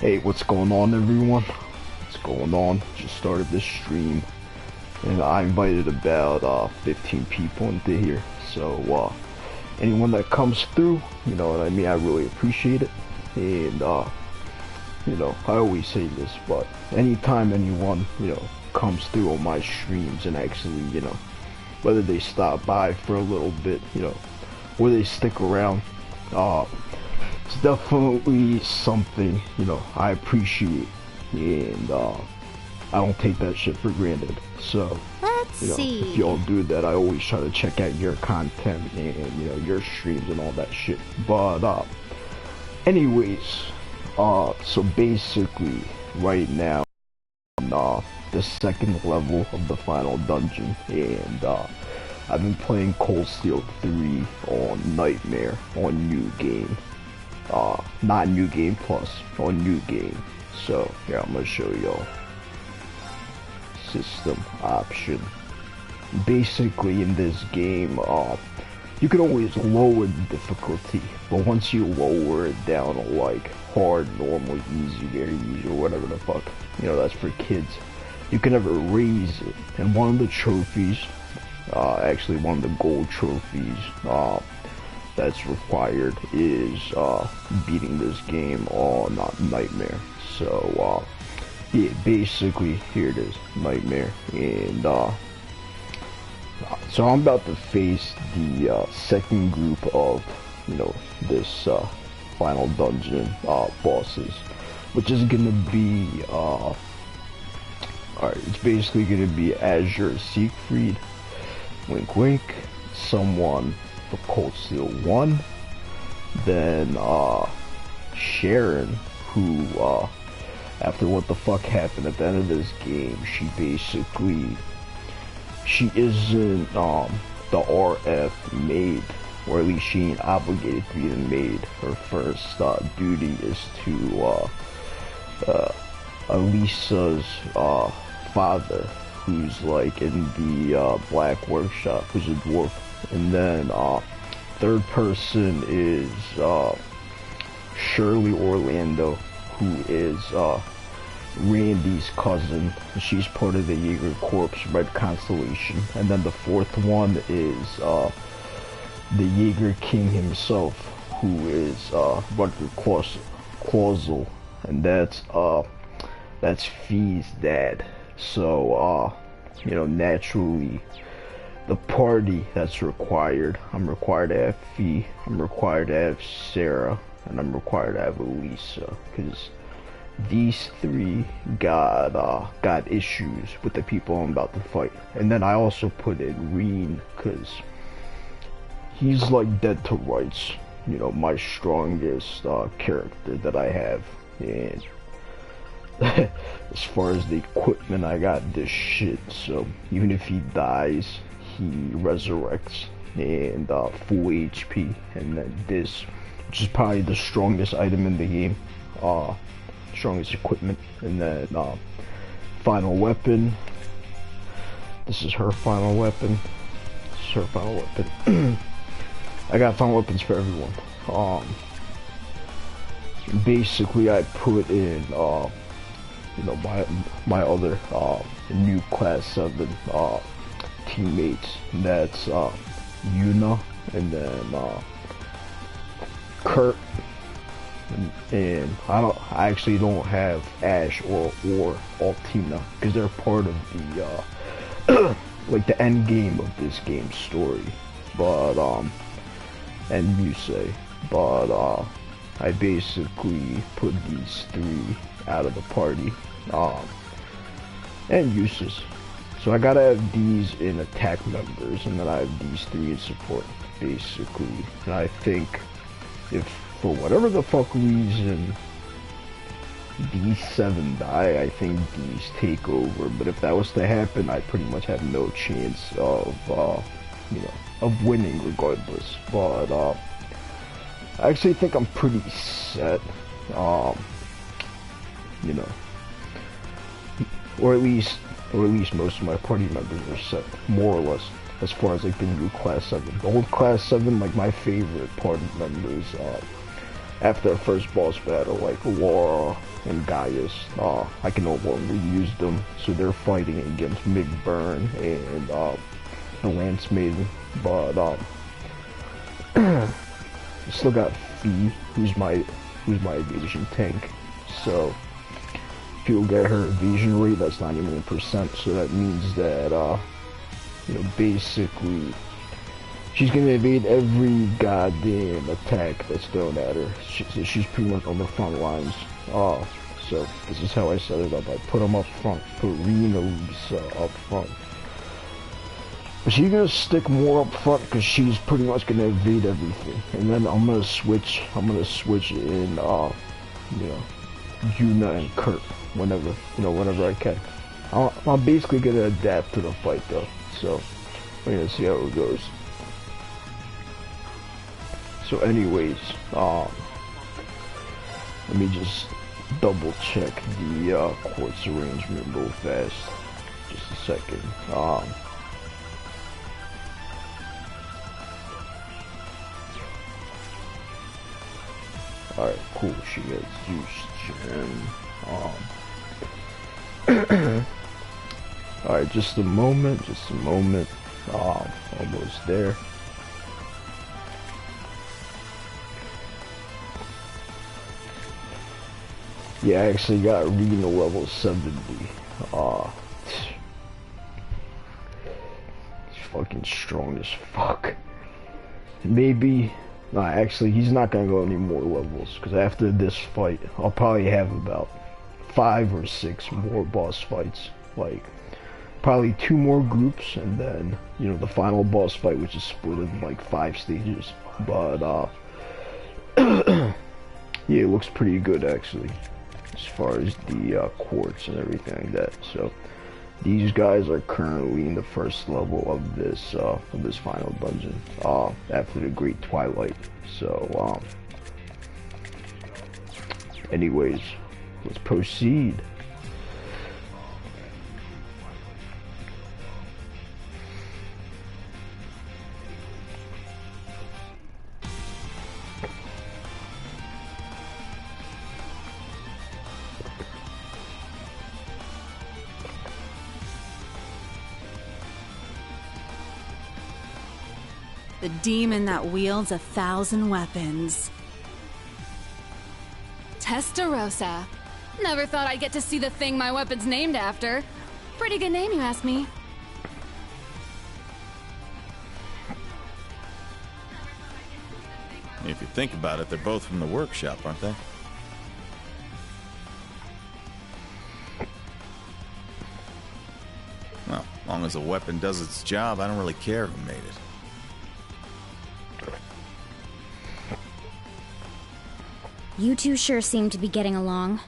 Hey, what's going on, everyone? What's going on? Just started this stream, and I invited about 15 people into here. So anyone that comes through, you know what I mean, I really appreciate it. And you know, I always say this, but anytime anyone, you know, comes through on my streams and actually, you know, whether they stop by for a little bit, you know, or they stick around, it's definitely something, you know, I appreciate, and I don't take that shit for granted. So, Let's you know, see. if y'all do that, I always try to check out your content and, you know, your streams and all that shit. But anyways, so basically, right now, on the second level of the final dungeon, and I've been playing Claussel+3 on Nightmare on New Game. Not New Game Plus, on New Game. So, yeah, I'm gonna show y'all. System option. Basically, in this game, you can always lower the difficulty, but once you lower it down to like hard, normal, easy, very easy, or whatever the fuck, you know, that's for kids, you can never raise it. And one of the trophies, actually one of the gold trophies, that's required is beating this game on Nightmare. So yeah, basically here it is, Nightmare, and so I'm about to face the second group of, you know, this final dungeon bosses, which is gonna be alright, it's basically gonna be Azure, Siegfried, wink wink, someone for Claussel+1, then Sharon, who after what the fuck happened at the end of this game, she isn't the RF maid, or at least she ain't obligated to be the maid. Her first duty is to Alisa's father, who's like in the black workshop, who's a dwarf. And then third person is Shirley Orlando, who is Randy's cousin. She's part of the Jaeger Corps Red Constellation. And then the fourth one is the Jaeger King himself, who is Rutger Claussel, and that's Fee's dad. So you know, naturally, the party that's required, I'm required to have Fee, I'm required to have Sarah, and I'm required to have Alisa, because these three got issues with the people I'm about to fight. And then I also put in Rein, because he's like dead to rights, you know, my strongest character that I have. And as far as the equipment, I got this shit, so even if he dies, he resurrects, and full HP. And then this, which is probably the strongest item in the game, strongest equipment. And then final weapon, this is her final weapon, this is her final weapon. I got final weapons for everyone. Basically I put in you know, my other new class 7 teammates. That's Yuna, and then Kurt, and I actually don't have Ash or Altina, because they're part of the like the end game of this game's story. But and Muse, but I basically put these three out of the party, and uses. So I gotta have these in attack members, and then I have these three in support, basically. And I think if, for whatever the fuck reason, these 7 die, I think these take over. But if that was to happen, I pretty much have no chance of, you know, of winning regardless. But I actually think I'm pretty set, you know, or at least most of my party members are set, more or less, as far as like the new class 7. The old class 7, like my favorite party members, after the first boss battle, like Laura and Gaius, I can no longer use them, so they're fighting against McBurn and the Lance Maiden. But I still got Fee, who's my evasion tank. So if you'll get her evasion rate, that's 91%. So that means that you know, basically she's gonna evade every goddamn attack that's thrown at her. She's pretty much on the front lines. So this is how I set it up. I put them up front, put Roselia up front. But she's gonna stick more up front because she's pretty much gonna evade everything. And then I'm gonna switch in, you know, Yuna and Kurt whenever I can. I'm basically gonna adapt to the fight though. So we're gonna see how it goes. So anyways, let me just double check the quartz arrangement real fast. Just a second. Alright, cool. She gets Zeus Gem. Alright, just a moment. Almost there. Yeah, I actually got Rena level 70. He's fucking strong as fuck. Maybe, nah, actually, he's not gonna go any more levels, because after this fight, I'll probably have about 5 or 6 more boss fights. Like, probably 2 more groups, and then, you know, the final boss fight, which is split in like 5 stages. But, yeah, it looks pretty good, actually, as far as the quartz and everything like that. So these guys are currently in the first level of this final dungeon after the Great Twilight. So anyways, let's proceed. The demon that wields 1,000 weapons. Testarossa. Never thought I'd get to see the thing my weapon's named after. Pretty good name, you ask me. If you think about it, they're both from the workshop, aren't they? Well, as long as a weapon does its job, I don't really care who made it. You two sure seem to be getting along.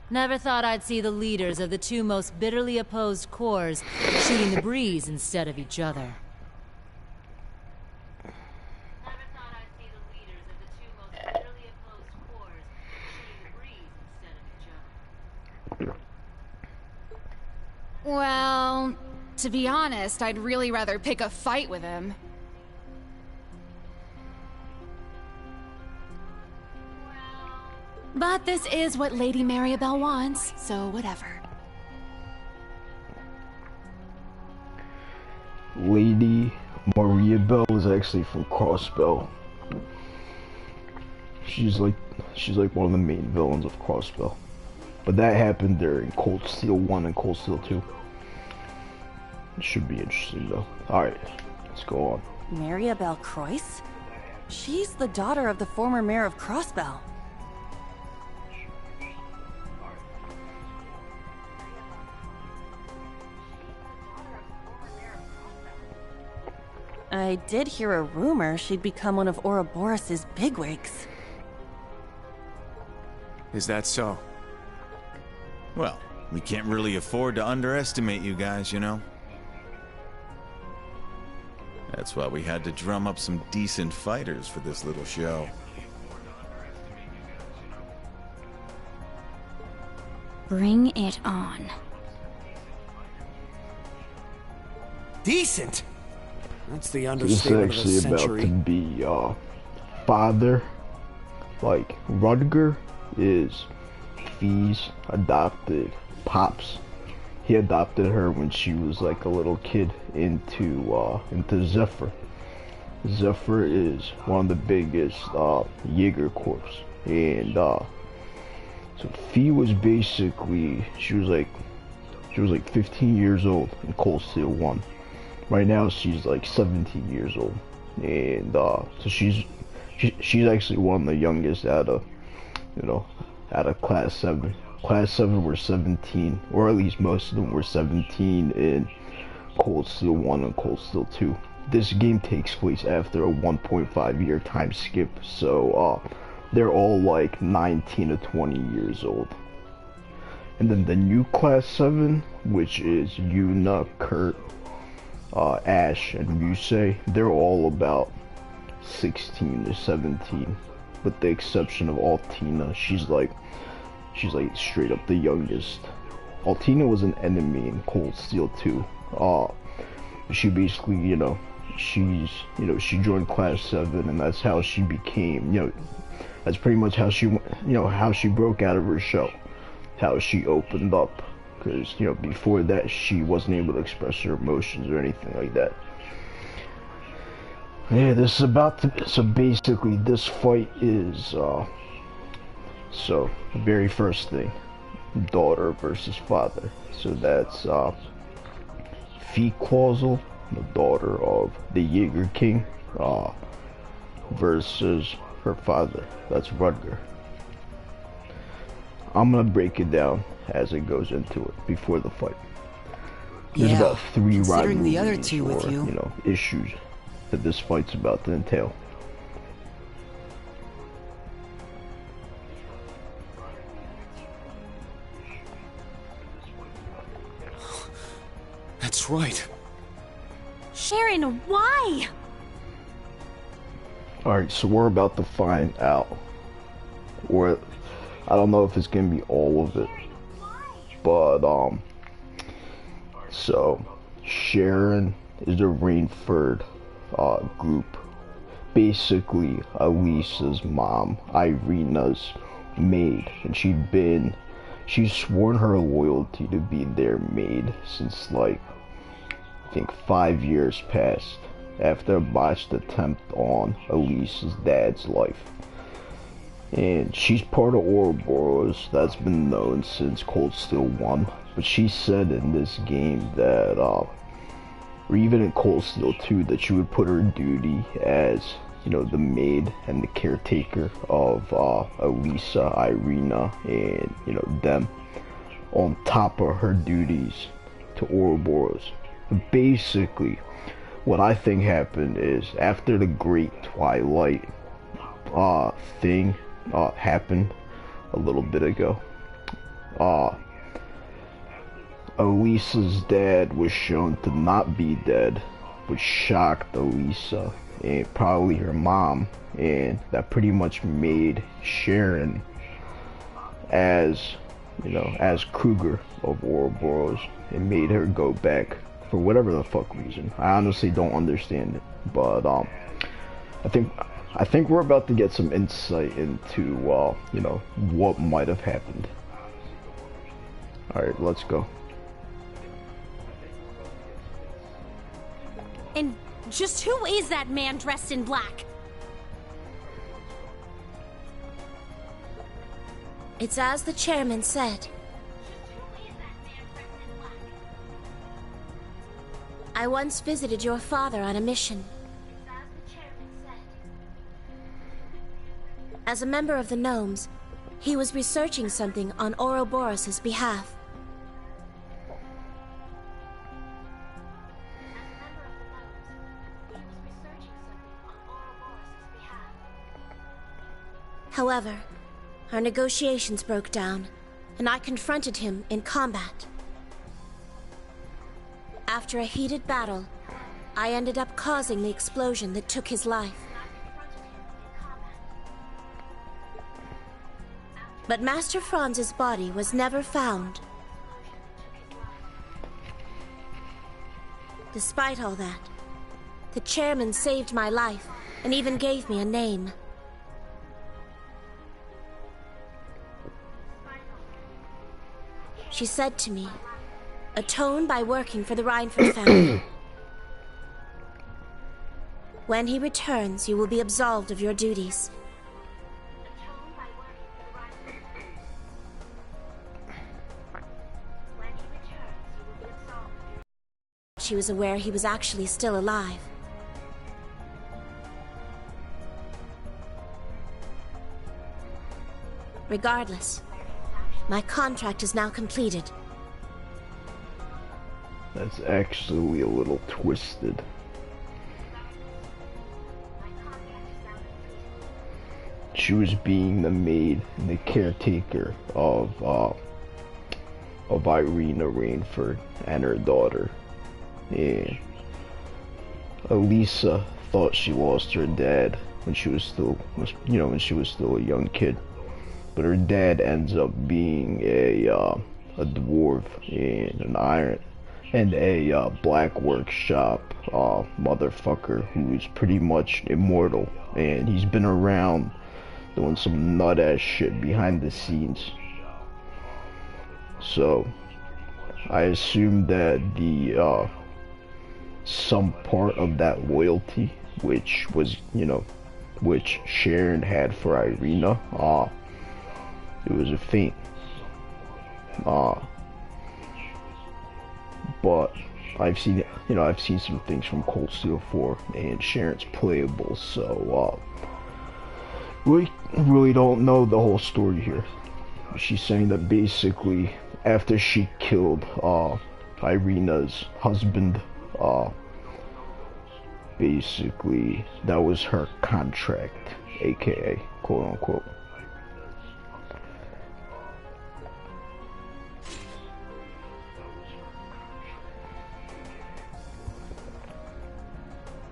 Never thought I'd see the leaders of the 2 most bitterly opposed corps shooting the breeze instead of each other. Well, to be honest, I'd really rather pick a fight with him. But this is what Lady Maribel wants, so whatever. Lady Maribel is actually from Crossbell. She's like one of the main villains of Crossbell. But that happened during Cold Steel 1 and Cold Steel 2. It should be interesting though. Alright, let's go on. Maribel Croix? She's the daughter of the former mayor of Crossbell. I did hear a rumor she'd become one of Ouroboros' bigwigs. Is that so? Well, we can't really afford to underestimate you guys, you know? That's why we had to drum up some decent fighters for this little show. Bring it on. Decent? That's the This is understatement of the actually about century. to be father, like Rutger, is Fee's adopted pops. He adopted her when she was like a little kid into Zephyr. Zephyr is one of the biggest Jaeger Corps, and so Fee was basically she was like 15 years old in Cold Steel 1. Right now she's like 17 years old, and so she's actually one of the youngest out of Class 7. Class 7 were 17, or at least most of them were 17 in Cold Steel 1 and Cold Steel 2. This game takes place after a 1.5 year time skip, so they're all like 19 to 20 years old. And then the new Class 7, which is Yuna, Kurt, Ash, and Yusei, they're all about 16 to 17, with the exception of Altina. She's like straight up the youngest. Altina was an enemy in Cold Steel 2. She basically, she joined Class 7, and that's how she became, that's pretty much how she, how she broke out of her shell, how she opened up, because, before that, she wasn't able to express her emotions or anything like that. Yeah, this is about to, so basically, this fight is, so, the very first thing, daughter versus father. So that's, Fee Claussel, the daughter of the Jaeger King, versus her father, that's Rutger. I'm gonna break it down as it goes into it, before the fight. There's about 3 considering the other rivalries two with you. Issues that this fight's about to entail. That's right. Sharon, why? Alright, so we're about to find out. Or, I don't know if it's gonna be all of it. But, so, Sharon is a Reinford group. Basically, Alisa's mom, Irina's maid. And she's sworn her loyalty to be their maid since, like, I think 5 years passed after a botched attempt on Elisa's dad's life. And she's part of Ouroboros, that's been known since Cold Steel 1. But she said in this game that, or even in Cold Steel 2, that she would put her duty as, the maid and the caretaker of Elisa, Irina, and, them on top of her duties to Ouroboros. Basically, what I think happened is after the Great Twilight thing happened a little bit ago, Elisa's dad was shown to not be dead, which shocked Elisa and probably her mom, and that pretty much made Sharon as Kreuger of Ouroboros. It made her go back for whatever the fuck reason. I honestly don't understand it, but I think we're about to get some insight into what might have happened. All right, let's go. And just who is that man dressed in black? It's as the chairman said. I once visited your father on a mission. As a member of the Gnomes, he was researching something on Ouroboros' behalf. However, our negotiations broke down, and I confronted him in combat. After a heated battle, I ended up causing the explosion that took his life. But Master Franz's body was never found. Despite all that, the chairman saved my life and even gave me a name. She said to me, "Atone by working for the Reinford family. When he returns, you will be absolved of your duties." She was aware he was actually still alive. Regardless, my contract is now completed. That's actually a little twisted. She was being the maid and the caretaker of Irina Reinford and her daughter. And Alisa thought she lost her dad when she was still, when she was still a young kid. But her dad ends up being a dwarf and an iron and a black workshop motherfucker who is pretty much immortal, and he's been around doing some nut ass shit behind the scenes. So I assume that the some part of that loyalty, which was, which Sharon had for Irina, it was a feint. But I've seen some things from Claussel 4, and Sharon's playable, so we really don't know the whole story here. She's saying that basically after she killed Irina's husband, basically that was her contract, aka quote unquote.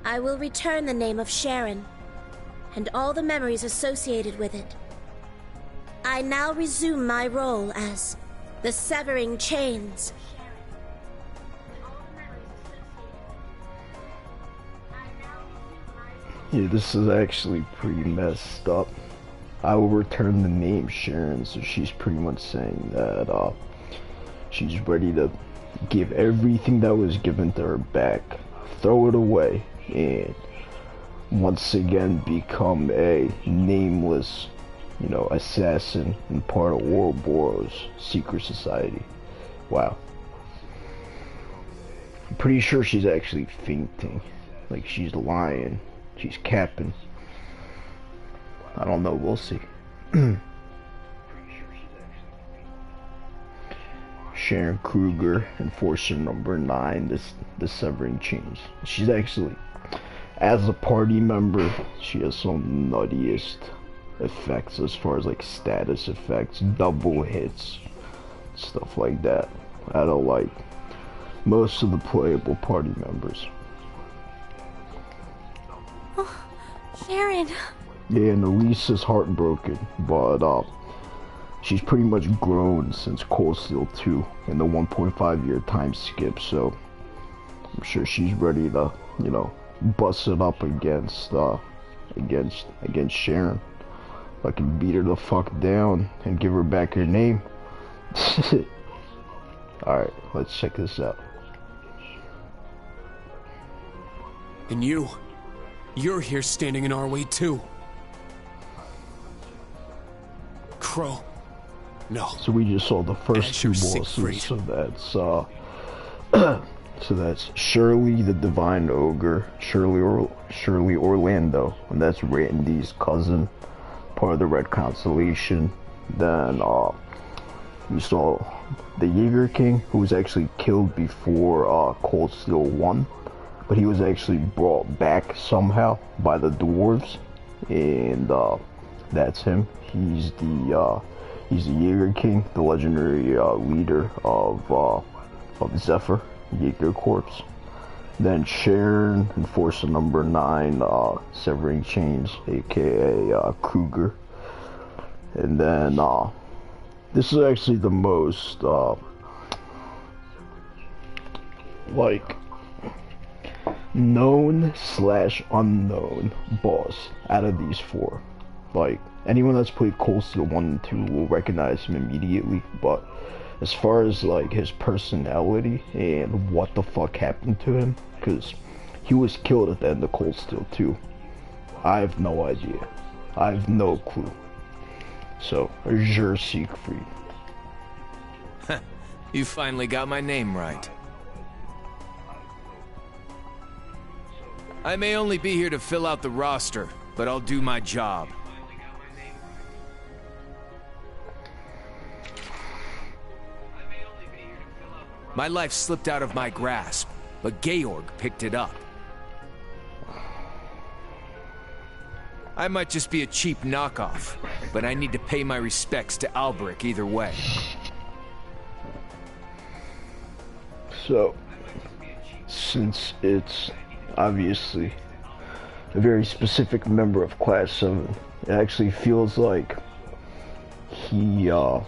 I will return the name of Sharon and all the memories associated with it. I now resume my role as the Severing Chains. Yeah, this is actually pretty messed up. I will return the name Sharon, so she's pretty much saying that she's ready to give everything that was given to her back, throw it away, and once again become a nameless, assassin and part of Ouroboros' secret society. Wow. I'm pretty sure she's actually fainting. Like, she's lying. She's capping. I don't know, we'll see. Sharon Kreuger, Enforcer number 9, the Severing Chains. She's actually, as a party member, she has some nuttiest effects as far as like status effects, double hits, stuff like that. I don't like most of the playable party members. Oh, Sharon. Yeah, and Elisa's heartbroken, but she's pretty much grown since Claussel 2 in the 1.5 year time skip, so I'm sure she's ready to, bust it up against Sharon. I can beat her the fuck down and give her back her name. Alright, let's check this out. And you're here standing in our way too. Crow. No. So we just saw the first two bosses, Siegfried. so that's Shirley the Divine Ogre, Shirley Orlando, and that's Randy's cousin, part of the Red Constellation. Then we saw the Jaeger King, who was actually killed before Claussel 1, but he was actually brought back somehow by the dwarves, and that's him. He's the Jaeger King, the legendary leader of Zephyr, Jaeger Corps. Then Sharon, Enforcer number 9, Severing Chains, aka Kreuger. And then this is actually the most like known / unknown boss out of these 4. Like, anyone that's played Claussel 1 and 2 will recognize him immediately, but as far as like his personality and what the fuck happened to him, because he was killed at the end of Cold Steel 2. I have no idea. I have no clue. So, Azure Siegfried. You finally got my name right. I may only be here to fill out the roster, but I'll do my job. My life slipped out of my grasp, but Georg picked it up. I might just be a cheap knockoff, but I need to pay my respects to Alberic either way. So, since it's obviously a very specific member of Class 7, it actually feels like he has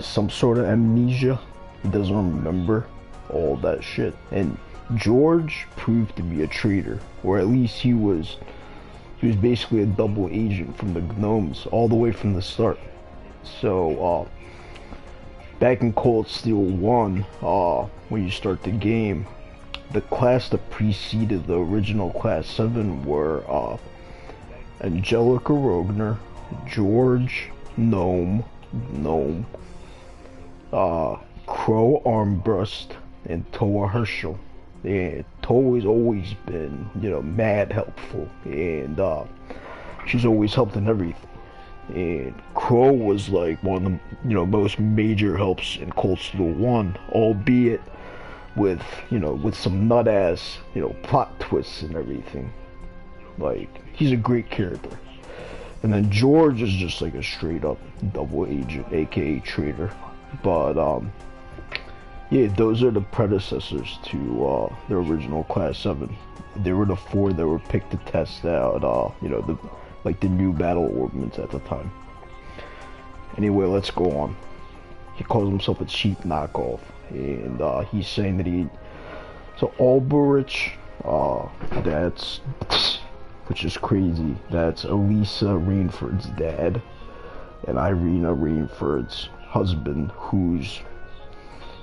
some sort of amnesia. He doesn't remember all that shit. And George proved to be a traitor, or at least he was basically a double agent from the Gnomes all the way from the start. So back in Cold Steel 1, when you start the game, the class that preceded the original Class 7 were Angelica Rogner, George Gnome, Crow Armbrust, and Toa Herschel. And Toa's always been, you know, mad helpful, and she's always helped in everything. And Crow was like one of the, you know, most major helps in Cold Steel 1, albeit with, you know, with some nut ass, you know, plot twists and everything. Like, he's a great character. And then George is just like a straight up double agent, aka traitor. But yeah, those are the predecessors to the original Class 7. They were the 4 that were picked to test out, you know, the new battle ordnance at the time. Anyway, let's go on. He calls himself a cheap knockoff, and he's saying that so Alberic, that's, which is crazy, that's Alisa Reinford's dad, and Irina Reinford's husband, who's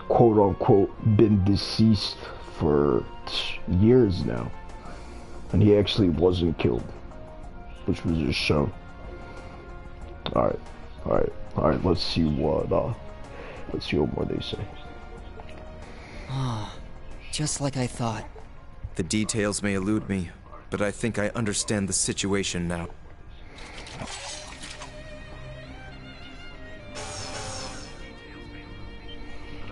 quote-unquote been deceased for years now, and he actually wasn't killed, which was just shown. Alright, let's see what more they say. Just like I thought. The details may elude me, but I think I understand the situation now.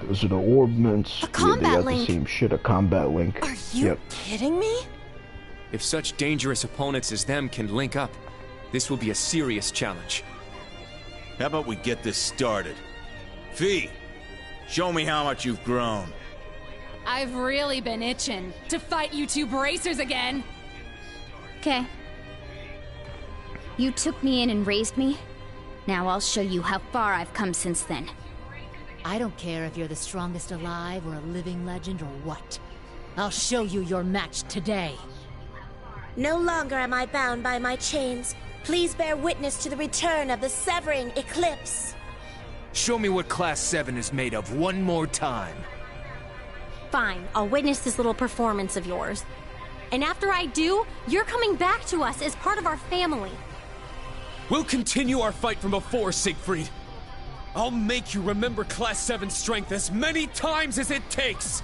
Those are the orbments. A combat they got link. The same shit, a combat link. Are you kidding me? If such dangerous opponents as them can link up, this will be a serious challenge. How about we get this started? Fee, show me how much you've grown. I've really been itching to fight you two bracers again. Okay. You took me in and raised me. Now I'll show you how far I've come since then. I don't care if you're the strongest alive or a living legend or what. I'll show you your match today. No longer am I bound by my chains. Please bear witness to the return of the severing eclipse. Show me what Class 7 is made of one more time. Fine, I'll witness this little performance of yours. And after I do, you're coming back to us as part of our family. We'll continue our fight from before, Siegfried. I'll make you remember Class 7 strength as many times as it takes!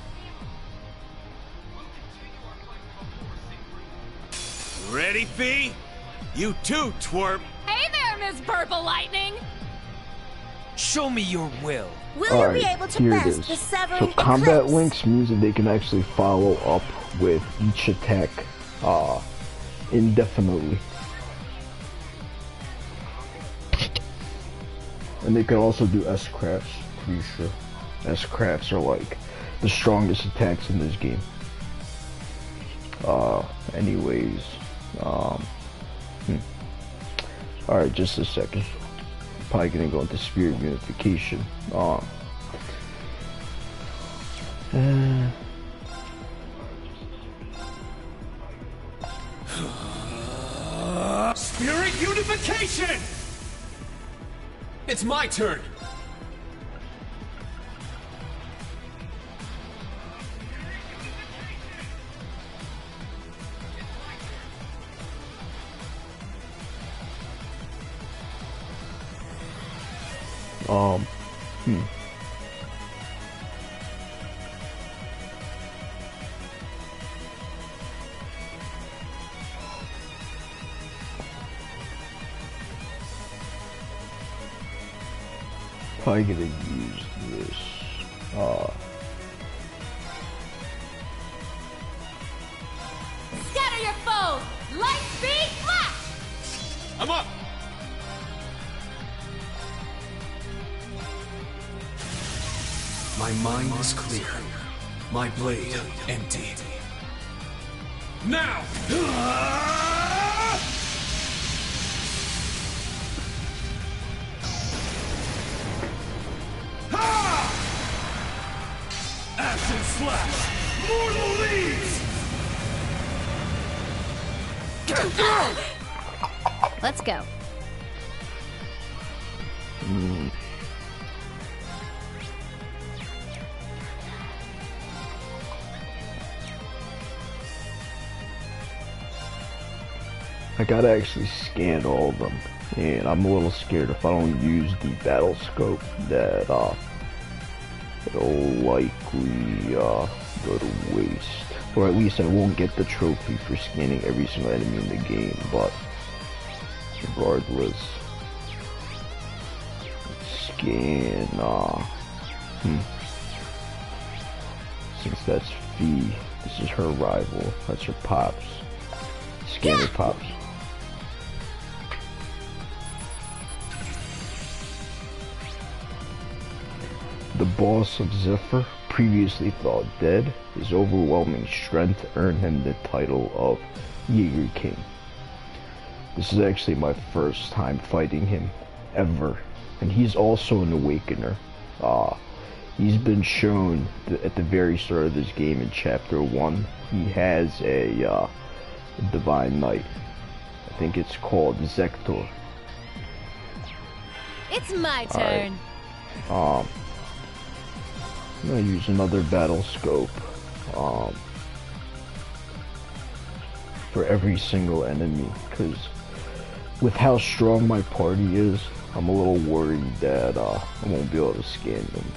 Ready, Fee? You too, twerp! Hey there, Miss Purple Lightning! Show me your will. Will you be able to best the severing So combat eclipse? links means that they can actually follow up with each attack indefinitely. And they can also do S-crafts, pretty sure. S-crafts are like the strongest attacks in this game. Anyways, alright, just a second. Probably gonna go into spirit unification. Spirit unification! It's my turn! Probably gonna use this. Scatter your foes! Light speed flash! I'm up! My mind is clear. My blade empty. Now! Acid slash! Mortal leaves! Let's go. I gotta actually scan all of them, and I'm a little scared if I don't use the battle scope that it'll likely go to waste, or at least I won't get the trophy for scanning every single enemy in the game. But regardless, scan. Since that's Fee, this is her rival. That's her pops. Scan her pops. The boss of Zephyr, previously thought dead, his overwhelming strength earned him the title of Jaeger King. This is actually my first time fighting him, ever, and he's also an Awakener. He's been shown at the very start of this game in Chapter 1, he has a Divine Knight. I think it's called Zector. It's my turn. Right. I'm gonna use another battle scope for every single enemy, because with how strong my party is, I'm a little worried that I won't be able to scan them.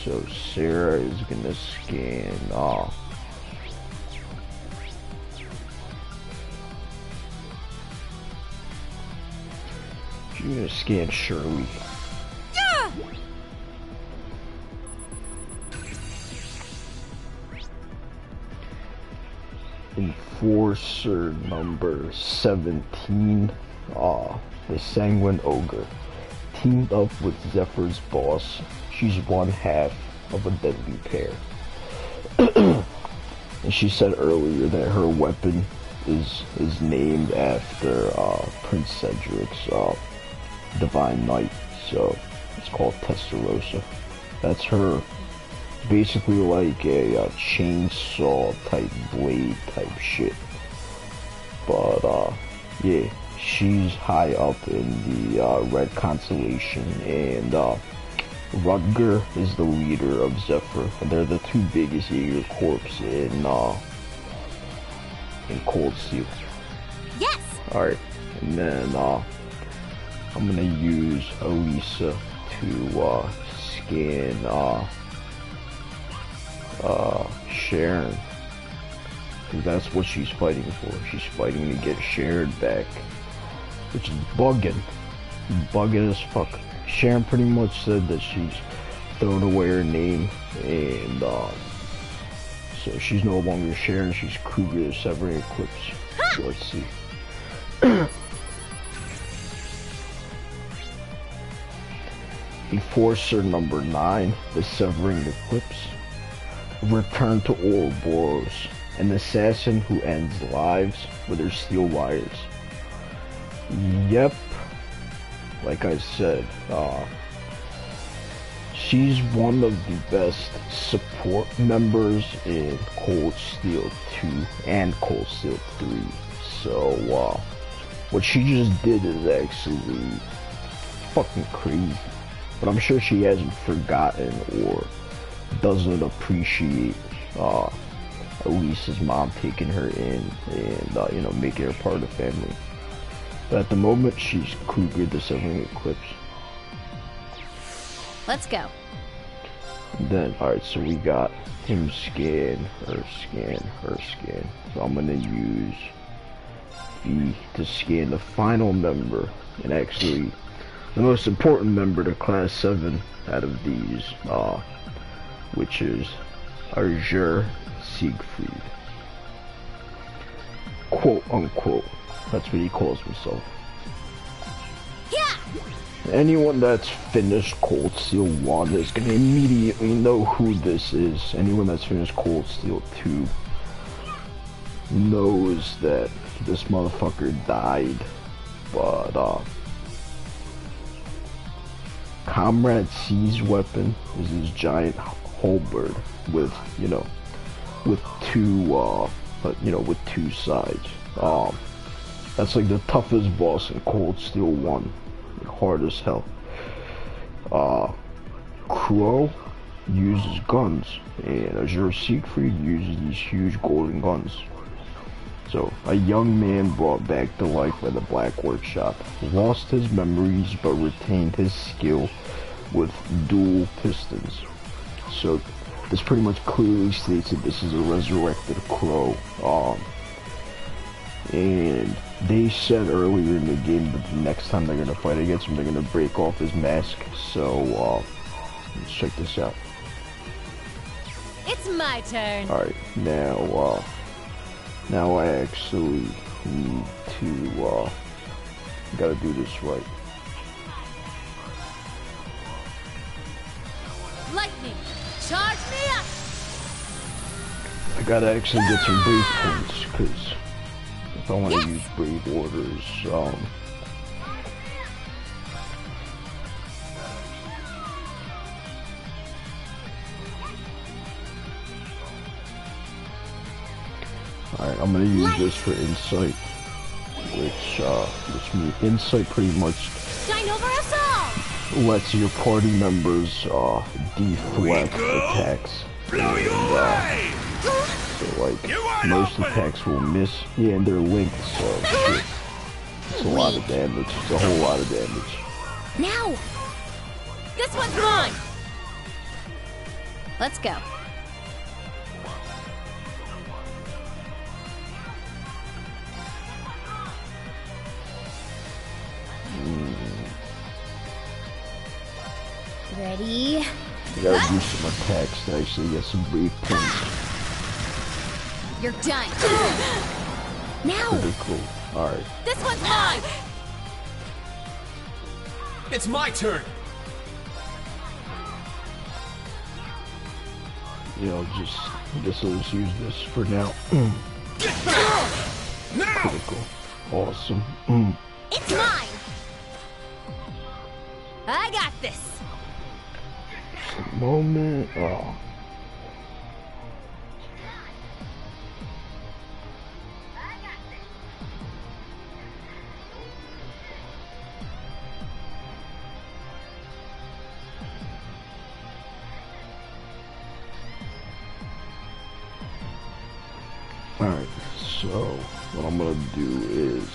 So Sarah is gonna scan she's gonna scan Shirley. Yeah! Enforcer number 17, the Sanguine Ogre, teamed up with Zephyr's boss. She's one half of a deadly pair. And she said earlier that her weapon is named after Prince Cedric's Divine Knight, so it's called Testarossa. That's her. Basically like a chainsaw type blade type shit, but yeah, she's high up in the red constellation, and Rutger is the leader of Zephyr, and they're the two biggest Jaeger Corps in Cold Steel. Yes. All right, and then I'm gonna use Alisa to scan Sharon, because that's what she's fighting for. She's fighting to get Sharon back, which is bugging as fuck. Sharon pretty much said that she's thrown away her name, and so she's no longer Sharon, she's Kreuger, Severing Eclipse. So let's see. Enforcer number 9, the Severing Eclipse. Return to Ouroboros, an assassin who ends lives with her steel wires. Yep, like I said, she's one of the best support members in Cold Steel 2 and Cold Steel 3. So, what she just did is actually fucking crazy. But I'm sure she hasn't forgotten or doesn't appreciate Elisa's mom taking her in and you know, making her part of the family. But at the moment, she's Kreuger, the Severing Eclipse. Let's go. Then, alright, so we got him scan, her scan, her scan. So I'm gonna use V to scan the final member, and actually the most important member to Class 7 out of these, which is Azure Siegfried. Quote unquote. That's what he calls himself. Anyone that's finished Cold Steel 1 is gonna immediately know who this is. Anyone that's finished Cold Steel 2 knows that this motherfucker died. But, Comrade C's weapon is his giant halberd with, with two sides. That's like the toughest boss in Cold Steel 1. Hard as hell. Crow uses guns, and Azure Siegfried uses these huge golden guns. So, a young man brought back to life by the Black Workshop lost his memories but retained his skill with dual pistons. So, this pretty much clearly states that this is a resurrected Crow. And they said earlier in the game that the next time they're gonna fight against him, they're gonna break off his mask. So, let's check this out. It's my turn. Alright, now I actually need to, gotta do this right. Lightning, charge me up! I gotta actually get some brave points, because if I want to use brave orders, alright, I'm gonna use this for insight, which means insight pretty much lets your party members deflect attacks. So like most attacks will miss. Yeah, and they're linked, so it's a lot of damage. It's a whole lot of damage. Now! This one's mine! Let's go. Ready? You gotta do some attacks to actually get some brave points. You're done. Now. Pretty cool. Alright. This one's mine! It's my turn! I guess I'll just use this for now. Critical. Awesome. It's mine! I got this! Just a moment. Alright, so what I'm gonna do is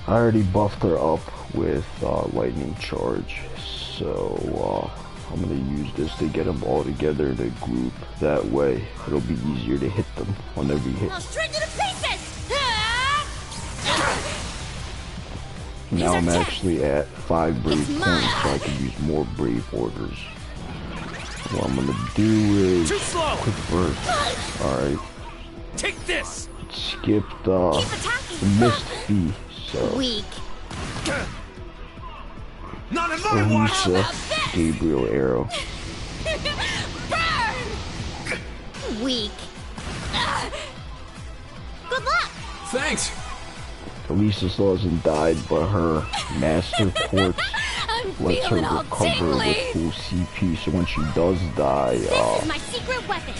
I already buffed her up with lightning charge, so I'm gonna use this to get them all together in a group. That way it'll be easier to hit them on every hit. Now I'm actually at 5 brave points, so I can use more brave orders. What I'm gonna do is quick burst. Alright. Take this! Skipped the missed fee, so weak. Not in my watch! Gabriel arrow. Burn! Weak. Good luck! Thanks! Alisa still hasn't died, but her master corpse lets her recover with full CP, so when she does die, this is my secret weapon.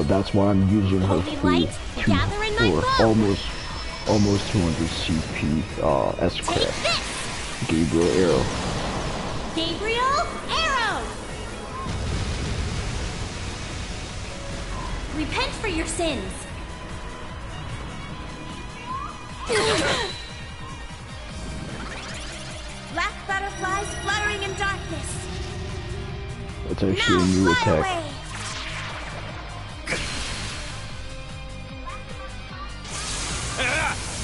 That's why I'm using her full almost 200 CP S-Craft. Gabriel arrow. Gabriel arrow! Repent for your sins. Black butterflies fluttering in darkness. this. That's actually a new attack. Away.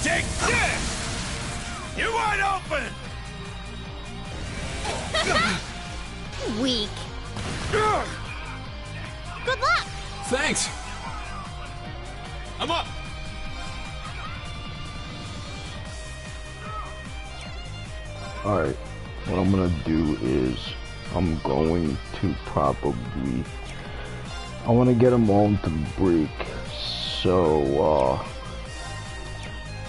Take this! You're wide open! Weak. Good luck! Thanks! I'm up! Alright, what I'm gonna do is I'm going to probably I wanna get them all to break, so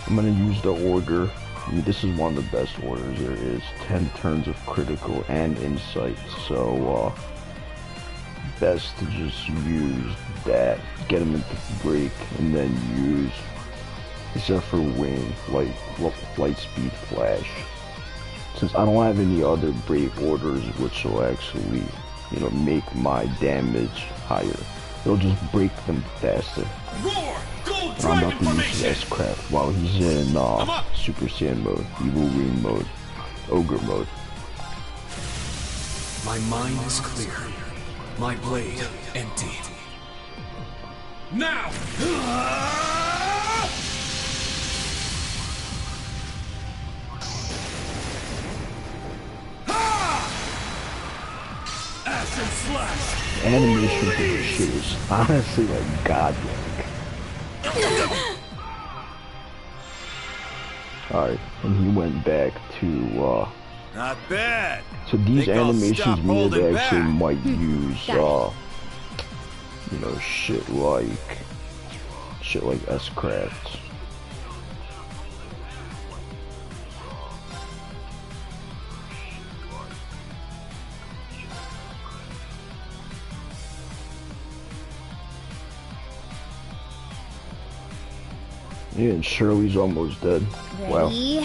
I'm gonna use the order. I mean, this is one of the best orders there is. 10 turns of critical and insight, so best to just use that, get them into break, and then use, except for wing, light speed flash. Since I don't have any other brave orders which will actually, you know, make my damage higher, it'll just break them faster. Roar! Gold I'm Dragon about to use formation! S-Craft while he's in Super Saiyan mode, Evil Wing mode, Ogre mode. My mind is clear. My blade empty. Now! Acid slash! Animation for this shit is honestly like godlike. Alright, and he went back to Not bad. so these Think I'll animations stop mean holding they actually back. might use you know, shit like S-Craft. Yeah, and Shirley's almost dead. Wow. Ready?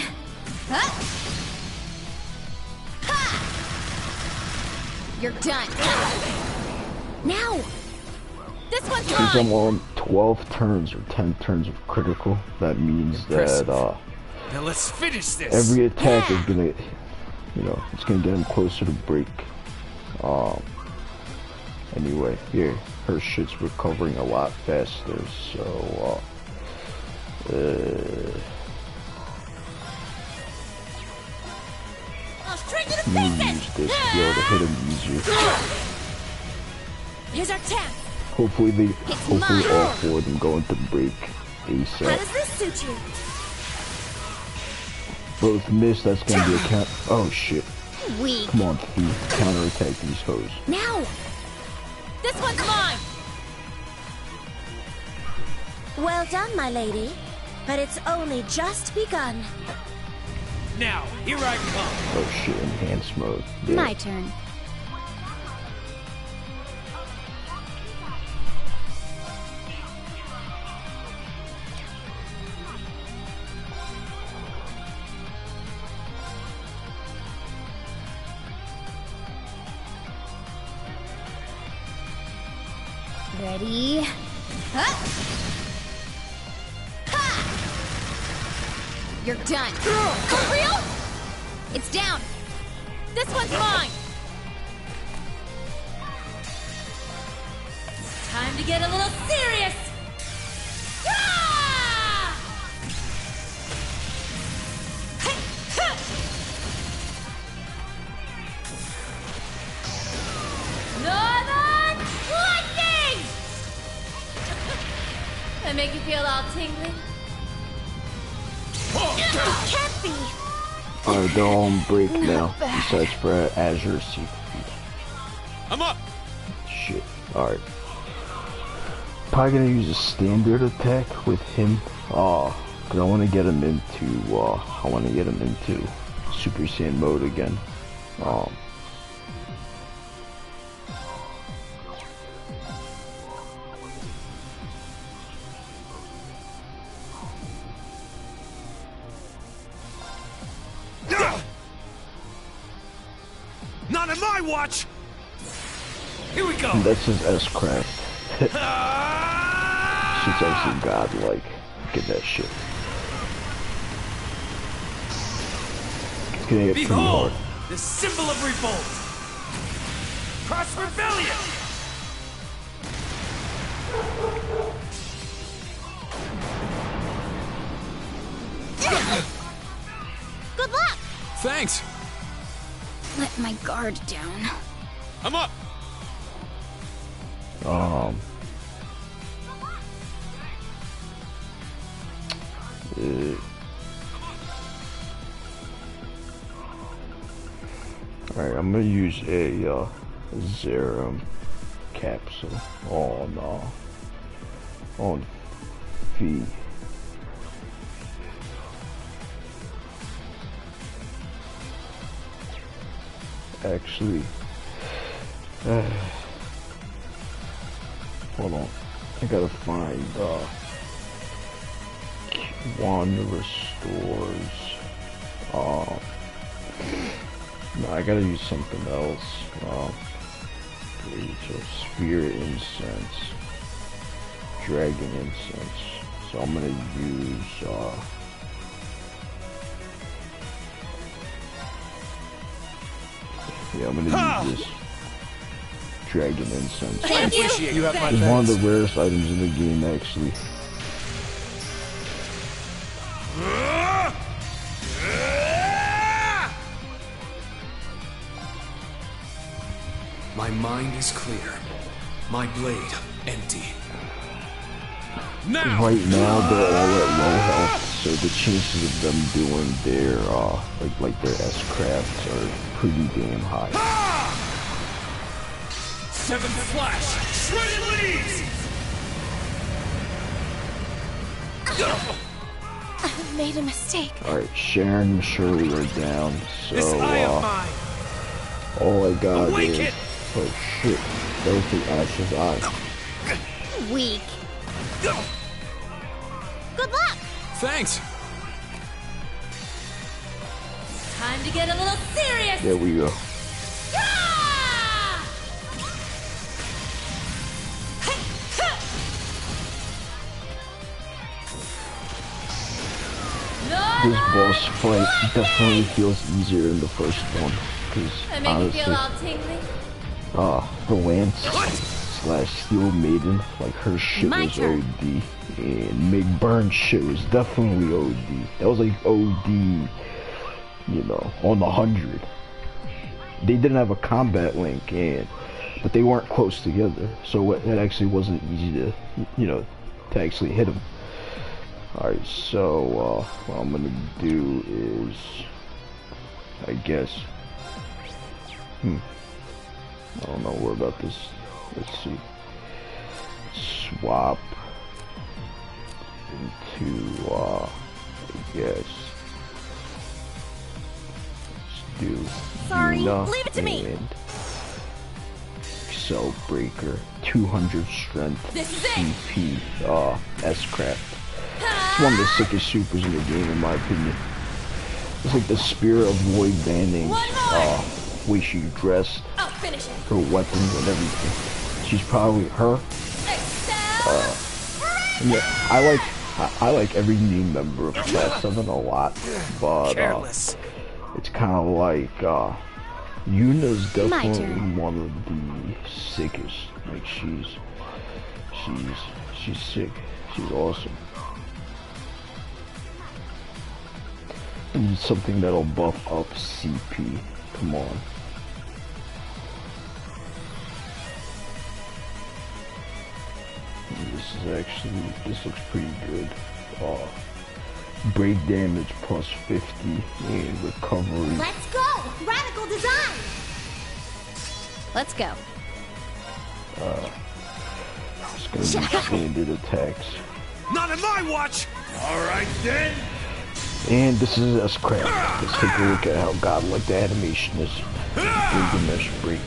Huh? Ha! You're done. Now! This one's Since mine! I'm on 12 turns or 10 turns of critical, that means that Now let's finish this! every attack is gonna, you know, it's gonna get him closer to break. Anyway, here, her shit's recovering a lot faster, so, I'll string you to I'm gonna pieces. use this to be able to hit him easier. Here's our chance. Hopefully all mine. 4 of them go into break How ASAP. does this suit you? Both miss, that's gonna be a count. Oh shit. Weak. Come on, thief. Counterattack these hoes. Now! This one's mine! Well done, my lady. But it's only just begun. Now, here I come! Oh shit, enhanced mode. Yeah. My turn. Ready? Huh? Ha! You're done. For real? It's down. This one's mine. Time to get a little serious. Ah! Northern Lightning! That make you feel all tingly? Can't be. Alright, they're all on break now. Besides for Azure Siegfried. I'm up! Shit. Alright. Probably gonna use a standard attack with him. Cause I wanna get him into Super Saiyan mode again. Not on my watch! Here we go! And that's his S-Craft. Shit's actually godlike. Look at that shit. It's gonna get pretty Behold! hard. The symbol of revolt! Cross Rebellion! Good luck! Thanks! Let my guard down. I'm up! Alright, I'm gonna use a Zerum capsule on Fee. Actually, hold on. I gotta find wand restores. No, I gotta use something else. So spirit incense, dragon incense. So I'm gonna use yeah, I'm gonna use this dragon incense. Thank you. You have my It's one of thanks. the rarest items in the game, actually. My mind is clear. My blade empty. Now! Right now, they're all at low health, so the chances of them doing their like their S-crafts are pretty damn high. Seventh Flash! Shredded leaves! I made a mistake. Alright, Sharon and Shirley are down, This so eye of mine! all I got Awaken! is... Oh shit, that was the Ash's eye. Weak. Good luck! Thanks! Time to get a little serious! There we go. This boss fight definitely feels easier than the first one, because I make you feel honestly, all tingly? the Lance / Steel Maiden, like her shit My was turn. OD, and McBurn shit was definitely OD. That was like OD, you know, on the 100. They didn't have a combat link, but they weren't close together, so it actually wasn't easy to, you know, to actually hit them. Alright, so what I'm gonna do is, I guess, I don't know where about this. Let's see. Swap into, I guess, let's do Sorry, Yuna leave it to me. and Cell Breaker, 200 strength, This is CP, S-Craft. It's one of the sickest supers in the game, in my opinion. It's like the Spear of Void Bandings, way she dressed, I'll finish it. her weapons and everything. She's probably her. Yeah, I like every new member of Class 7 a lot, but Careless. it's kind of like Yuna's My definitely turn. one of the sickest. Like she's sick. She's awesome. I need something that'll buff up CP. Come on. This looks pretty good. Break damage plus 50 and recovery. Let's go! Radical design! Let's go. It's gonna be standard attacks. Not in my watch! Alright then! And this is S-Craft. Let's take a look at how godlike the animation is. Gilgamesh break.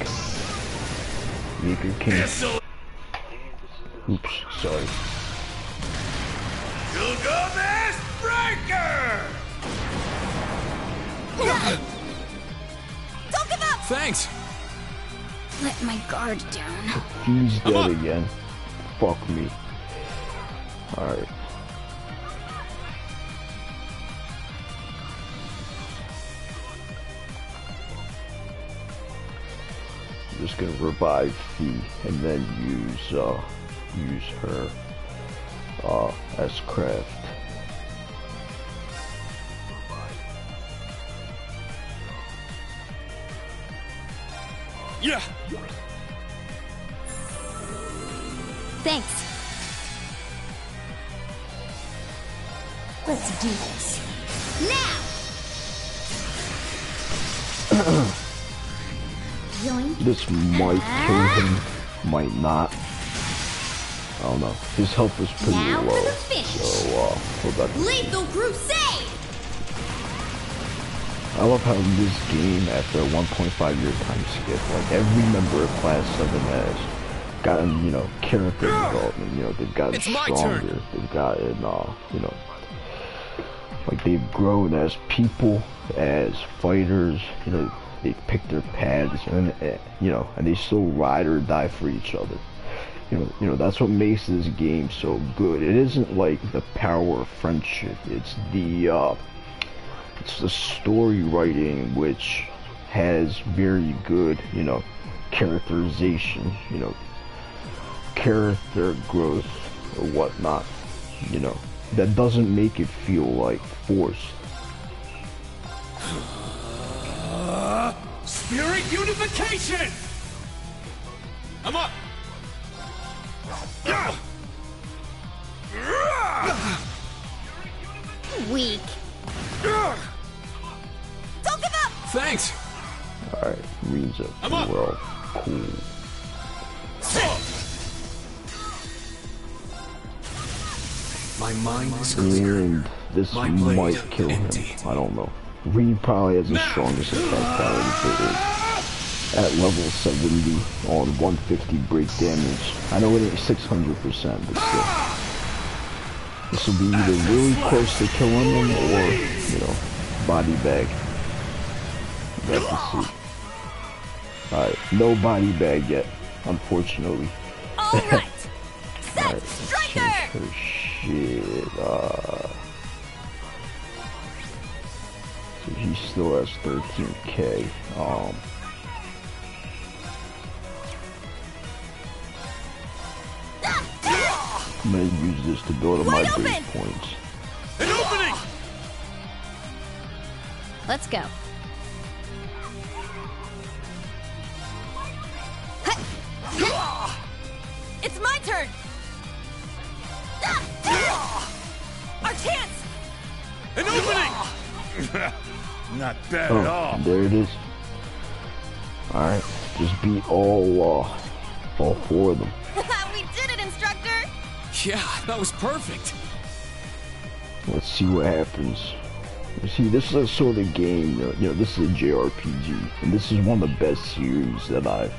Yeager King. Oops, sorry. Gilgamesh Breaker! Don't give up! Thanks! Let my guard down. He's dead again. Fuck me. Alright. just gonna revive Fee and then use her as craft. Yeah. Thanks. Let's do this. Now! This might kill him, might not. I don't know. His health is pretty Now low, for the finish. so hold on. Lethal Crusade! I love how in this game, after a 1.5-year time skip, like every member of Class 7 has gotten, you know, character development. You know, they've gotten stronger. They've gotten, you know, like they've grown as people, as fighters. You know, they pick their paths, and you know, and they still ride or die for each other. You know, that's what makes this game so good. It isn't like the power of friendship. It's the story writing, which has very good, you know, characterization, you know, character growth or whatnot, you know, that doesn't make it feel like forced. Spirit unification! I'm up! Weak. Don't give up! Thanks! Alright, means it. We're all cool. My mind is clear. And this My might blade kill empty. him. I don't know. Reed probably has the strongest attack power at level 70 on 150 break damage. I know it ain't 600%, but still. This will be either really close to killing him or, you know, body bag. You have to see. Alright, no body bag yet, unfortunately. Alright! Set Alright, Striker! her shit, so he still has 13k. I'm gonna use this to build up my base points. An opening! Let's go. It's my turn! Our chance! An opening! Not bad at all. There it is. Alright, just beat all four of them. We did it, instructor! Yeah, that was perfect. Let's see what happens. You see, this is a sort of game, you know, this is a JRPG, and this is one of the best series that I've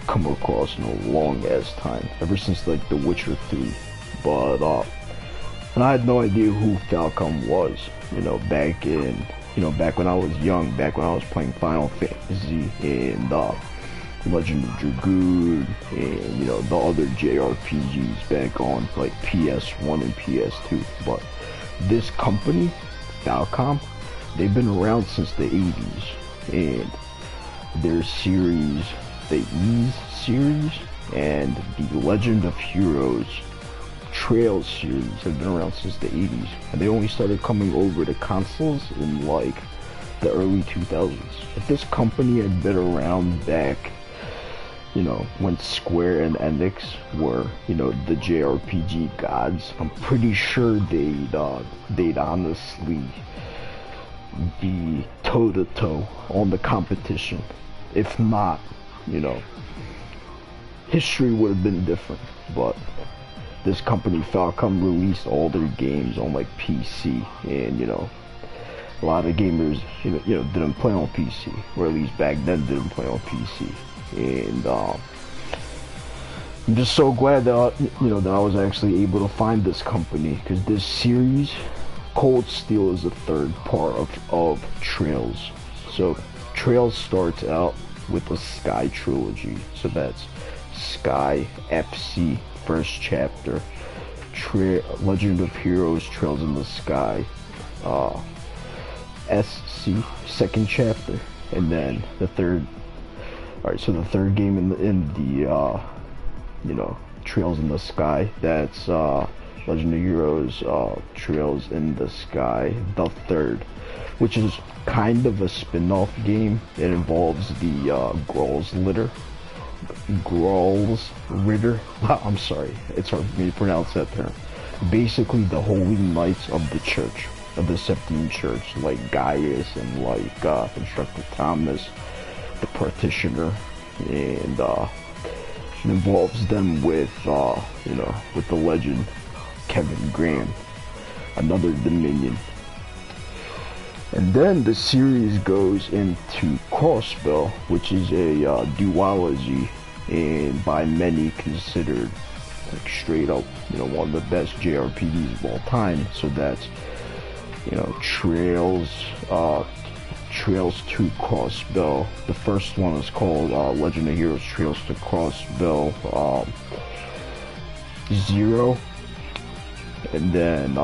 come across in a long ass time, ever since like The Witcher 3. But and I had no idea who Falcom was, you know, back when I was young, back when I was playing Final Fantasy and Legend of Dragoon and, you know, the other JRPGs back on like PS1 and PS2. But this company, Falcom, they've been around since the 80s, and their series, the Ys series and the Legend of Heroes Trails series have been around since the 80s, and they only started coming over to consoles in like the early 2000s. If this company had been around back, you know, when Square and Enix were, you know, the JRPG gods, I'm pretty sure they'd honestly be toe-to-toe on the competition. If not, you know, history would have been different. But this company, Falcom, released all their games on like PC, and, you know, a lot of gamers, you know, didn't play on PC, or at least back then didn't play on PC. And I'm just so glad that, you know, that I was actually able to find this company, because this series, Cold Steel, is the third part of Trails. So Trails starts out with the Sky trilogy, so that's Sky, FC, first chapter, Legend of Heroes, Trails in the Sky, SC, second chapter, and then the third Alright, so the third game in the you know, Trails in the Sky, that's Legend of Heroes Trails in the Sky, the third, which is kind of a spin-off game. It involves the Grolls Ritter. I'm sorry, it's hard for me to pronounce that term. Basically, the Holy Knights of the Church, of the Septine Church, like Gaius and like Instructor Thomas, the Partitioner, and it involves them with you know, with the legend Kevin Graham, another Dominion. And then the series goes into Crossbell, which is a duology, and by many considered like straight up, you know, one of the best JRPGs of all time. So that's, you know, Trails to Crossbell. The first one is called Legend of Heroes Trails to Crossbell 0, and then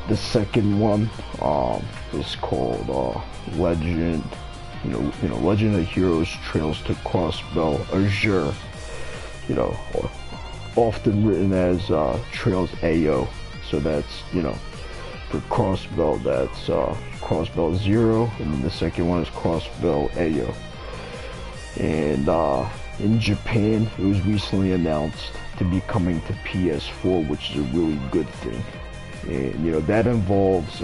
the second one is called Legend of Heroes Trails to Crossbell Azure, you know, or often written as Trails AO. So that's, you know, for Crossbell, that's Crossbell 0, and then the second one is Crossbell AO. And in Japan, it was recently announced to be coming to PS4, which is a really good thing. And, you know, that involves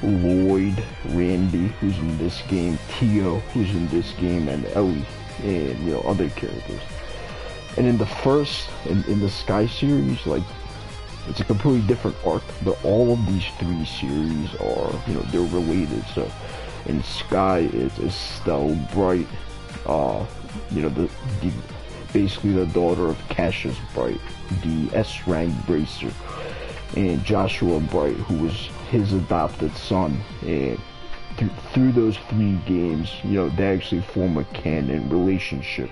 Lloyd, Randy, who's in this game, Tio, who's in this game, and Ellie, and, you know, other characters. And in the first, in the Sky series, like, it's a completely different arc, but all of these three series are, you know, they're related. So in Sky, it's Estelle Bright, you know, basically the daughter of Cassius Bright, the S-rank bracer, and Joshua Bright, who was his adopted son. And through those three games, you know, they actually form a canon relationship.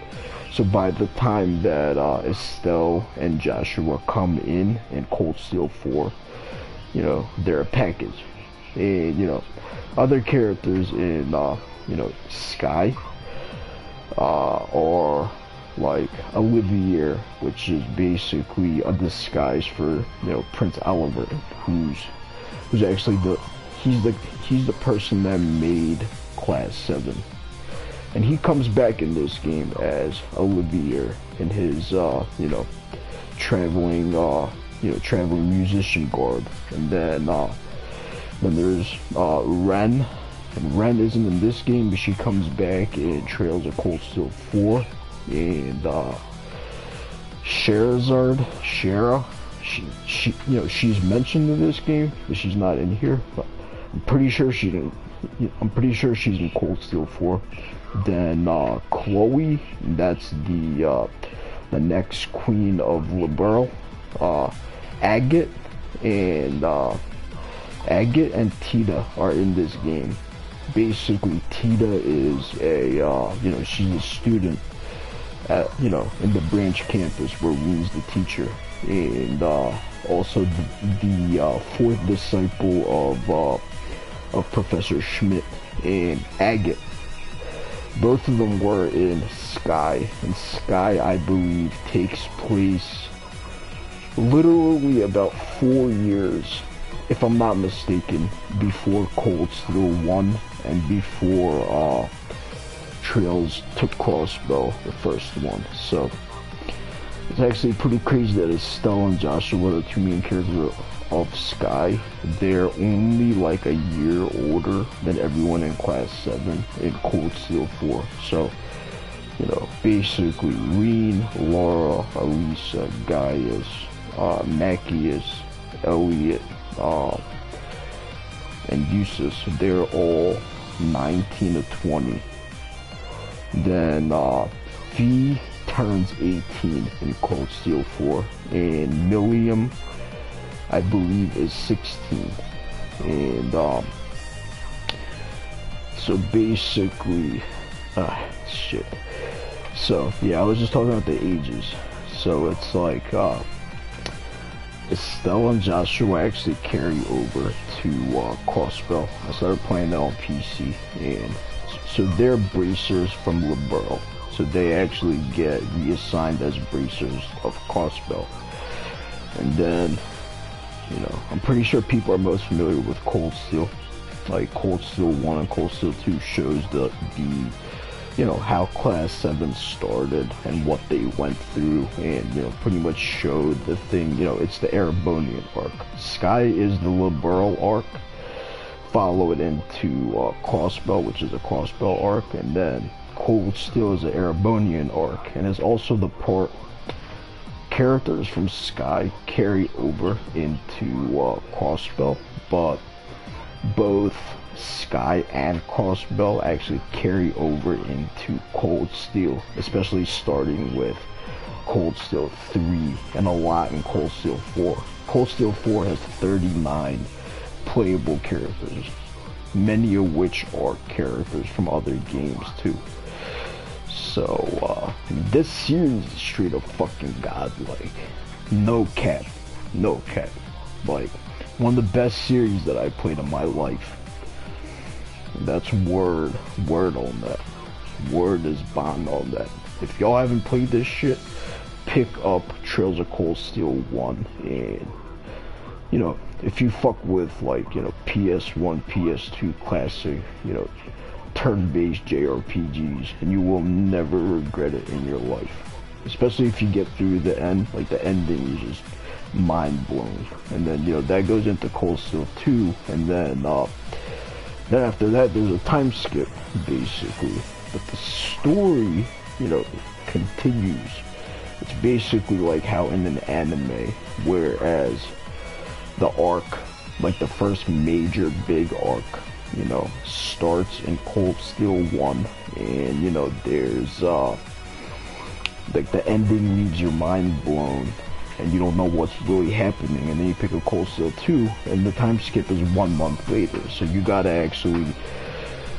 So by the time that Estelle and Joshua come in Cold Steel 4, you know, they're a package. And, you know, other characters in, you know, Sky are like Olivier, which is basically a disguise for, you know, Prince Oliver, who's actually he's the person that made Class 7. And he comes back in this game as Olivier in his, you know, traveling musician garb. And then there's Ren. And Ren isn't in this game, but she comes back in Trails of Cold Steel 4. And Shara, she, you know, she's mentioned in this game, but she's not in here. But I'm pretty sure she's in Cold Steel 4. Then Chloe, that's the next queen of Liberl. Agate and Tita are in this game. Basically, Tita is a you know, she's a student at, you know, in the branch campus where Rune's the teacher, and also the fourth disciple of Professor Schmidt. And Agate, both of them were in Sky, and Sky, I believe, takes place literally about 4 years, if I'm not mistaken, before Cold Steel 1 and before Trails to Crossbell, the first one. So it's actually pretty crazy that Estelle and Joshua, the two main characters of Sky, they're only like a year older than everyone in Class 7 in Cold Steel 4. So, you know, basically Reen, Laura, Alisa, Gaius, Macias, Elliot, and Eustace, they're all 19 to 20. Then Fee turns 18 in Cold Steel 4, and Milliam, I believe, is 16. And so basically, shit. So yeah, I was just talking about the ages. So it's like Estelle and Joshua actually carry over to Crossbell. I started playing that on PC, and So they're bracers from Liberl. So they actually get reassigned as bracers of Crossbell. And then, you know, I'm pretty sure people are most familiar with Cold Steel. Like Cold Steel 1 and Cold Steel 2 shows the you know, how Class 7 started and what they went through, and, you know, pretty much showed the thing, you know, it's the Erebonian arc. Sky is the Liberl arc, follow it into Crossbell, which is a Crossbell arc, and then Cold Steel is the Erebonian arc, and it's also the part characters from Sky carry over into Crossbell, but both Sky and Crossbell actually carry over into Cold Steel, especially starting with Cold Steel 3 and a lot in Cold Steel 4. Cold Steel 4 has 39 playable characters, many of which are characters from other games too. So this series is straight up fucking godlike. No cap. No cap. Like, one of the best series that I played in my life. That's word on that. Word is bond on that. If y'all haven't played this shit, pick up Trails of Cold Steel 1, and, you know, if you fuck with, like, you know, PS1, PS2 classic, you know, turn-based JRPGs, and you will never regret it in your life. Especially if you get through the end, like the ending is just mind blowing. And then, you know, that goes into Cold Steel 2, and then after that there's a time skip, basically. But the story, you know, continues. It's basically like how in an anime, whereas the arc, like the first major big arc, you know, starts in Cold Steel 1, and, you know, there's like the ending leaves your mind blown and you don't know what's really happening, and then you pick up Cold Steel 2 and the time skip is 1 month later. So you gotta actually,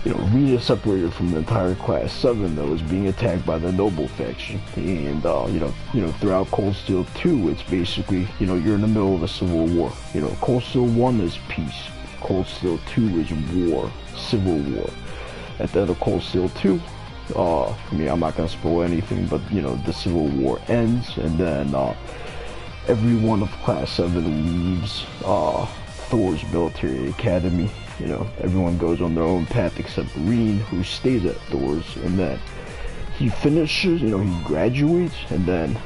you know, Rita separated from the entire Class 7 that was being attacked by the Noble faction, and you know, throughout Cold Steel 2 it's basically, you know, you're in the middle of a civil war. You know, Cold Steel 1 is peace, Cold Steel 2 is war, civil war. At the end of Cold Steel 2, I mean, I'm not gonna spoil anything, but, you know, the civil war ends, and then everyone of Class 7 leaves Thor's military academy. You know, everyone goes on their own path except Rein, who stays at Thor's, and then he finishes, you know, he graduates, and then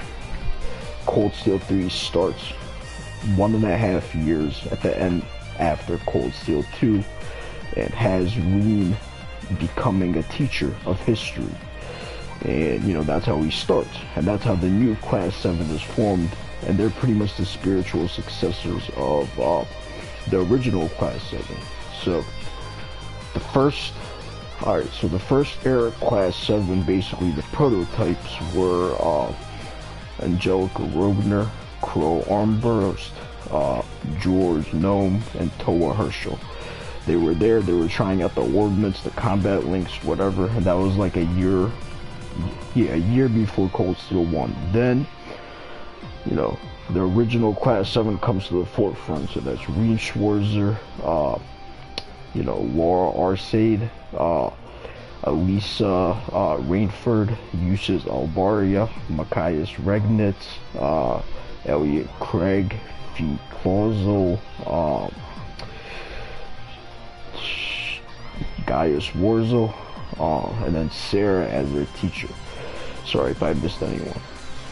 Cold Steel 3 starts 1.5 years at the end after Cold Steel 2, and has Rein becoming a teacher of history. And, you know, that's how he starts, and that's how the new Class 7 is formed, and they're pretty much the spiritual successors of the original Class 7. So the first era Class 7, basically the prototypes were Angelica Rogner, Crow Armburst, George Gnome, and Toa Herschel. They were there, they were trying out the ordnance, the combat links, whatever, and that was like a year before Cold Steel 1. Then, you know, the original Class 7 comes to the forefront, so that's Rein Schwarzer, you know, Laura Arseid, Alisa Reinford, Eustace Albaria, Matthias Regnitz, Elliot Craig, Fee Claussel, Gaius Warzel, and then Sarah as their teacher. Sorry if I missed anyone.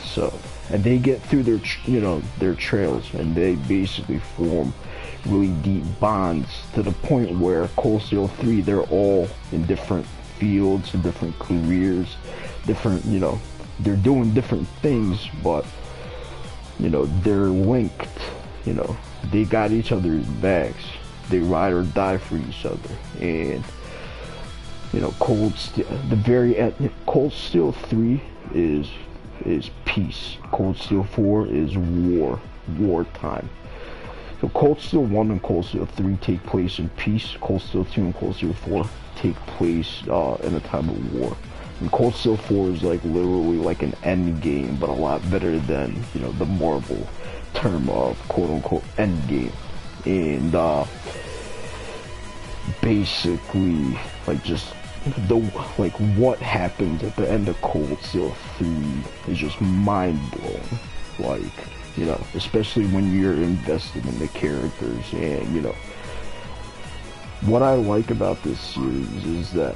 So, and they get through their, you know, their trails, and they basically form really deep bonds to the point where Cold Steel 3, they're all in different fields and different careers, different, you know, they're doing different things, but, you know, they're linked. You know, they got each other's backs. They ride or die for each other. And, you know, Cold Steel, the very end, Cold Steel 3 is peace. Cold Steel 4 is wartime. So Cold Steel 1 and Cold Steel 3 take place in peace. Cold Steel 2 and Cold Steel 4 take place in a time of war. And Cold Steel 4 is like literally like an end game, but a lot better than, you know, the Marvel term of quote unquote end game. And basically, like, just what happened at the end of Cold Steel 3 is just mind-blowing. Like, you know, especially when you're invested in the characters. And, you know, what I like about this series is that,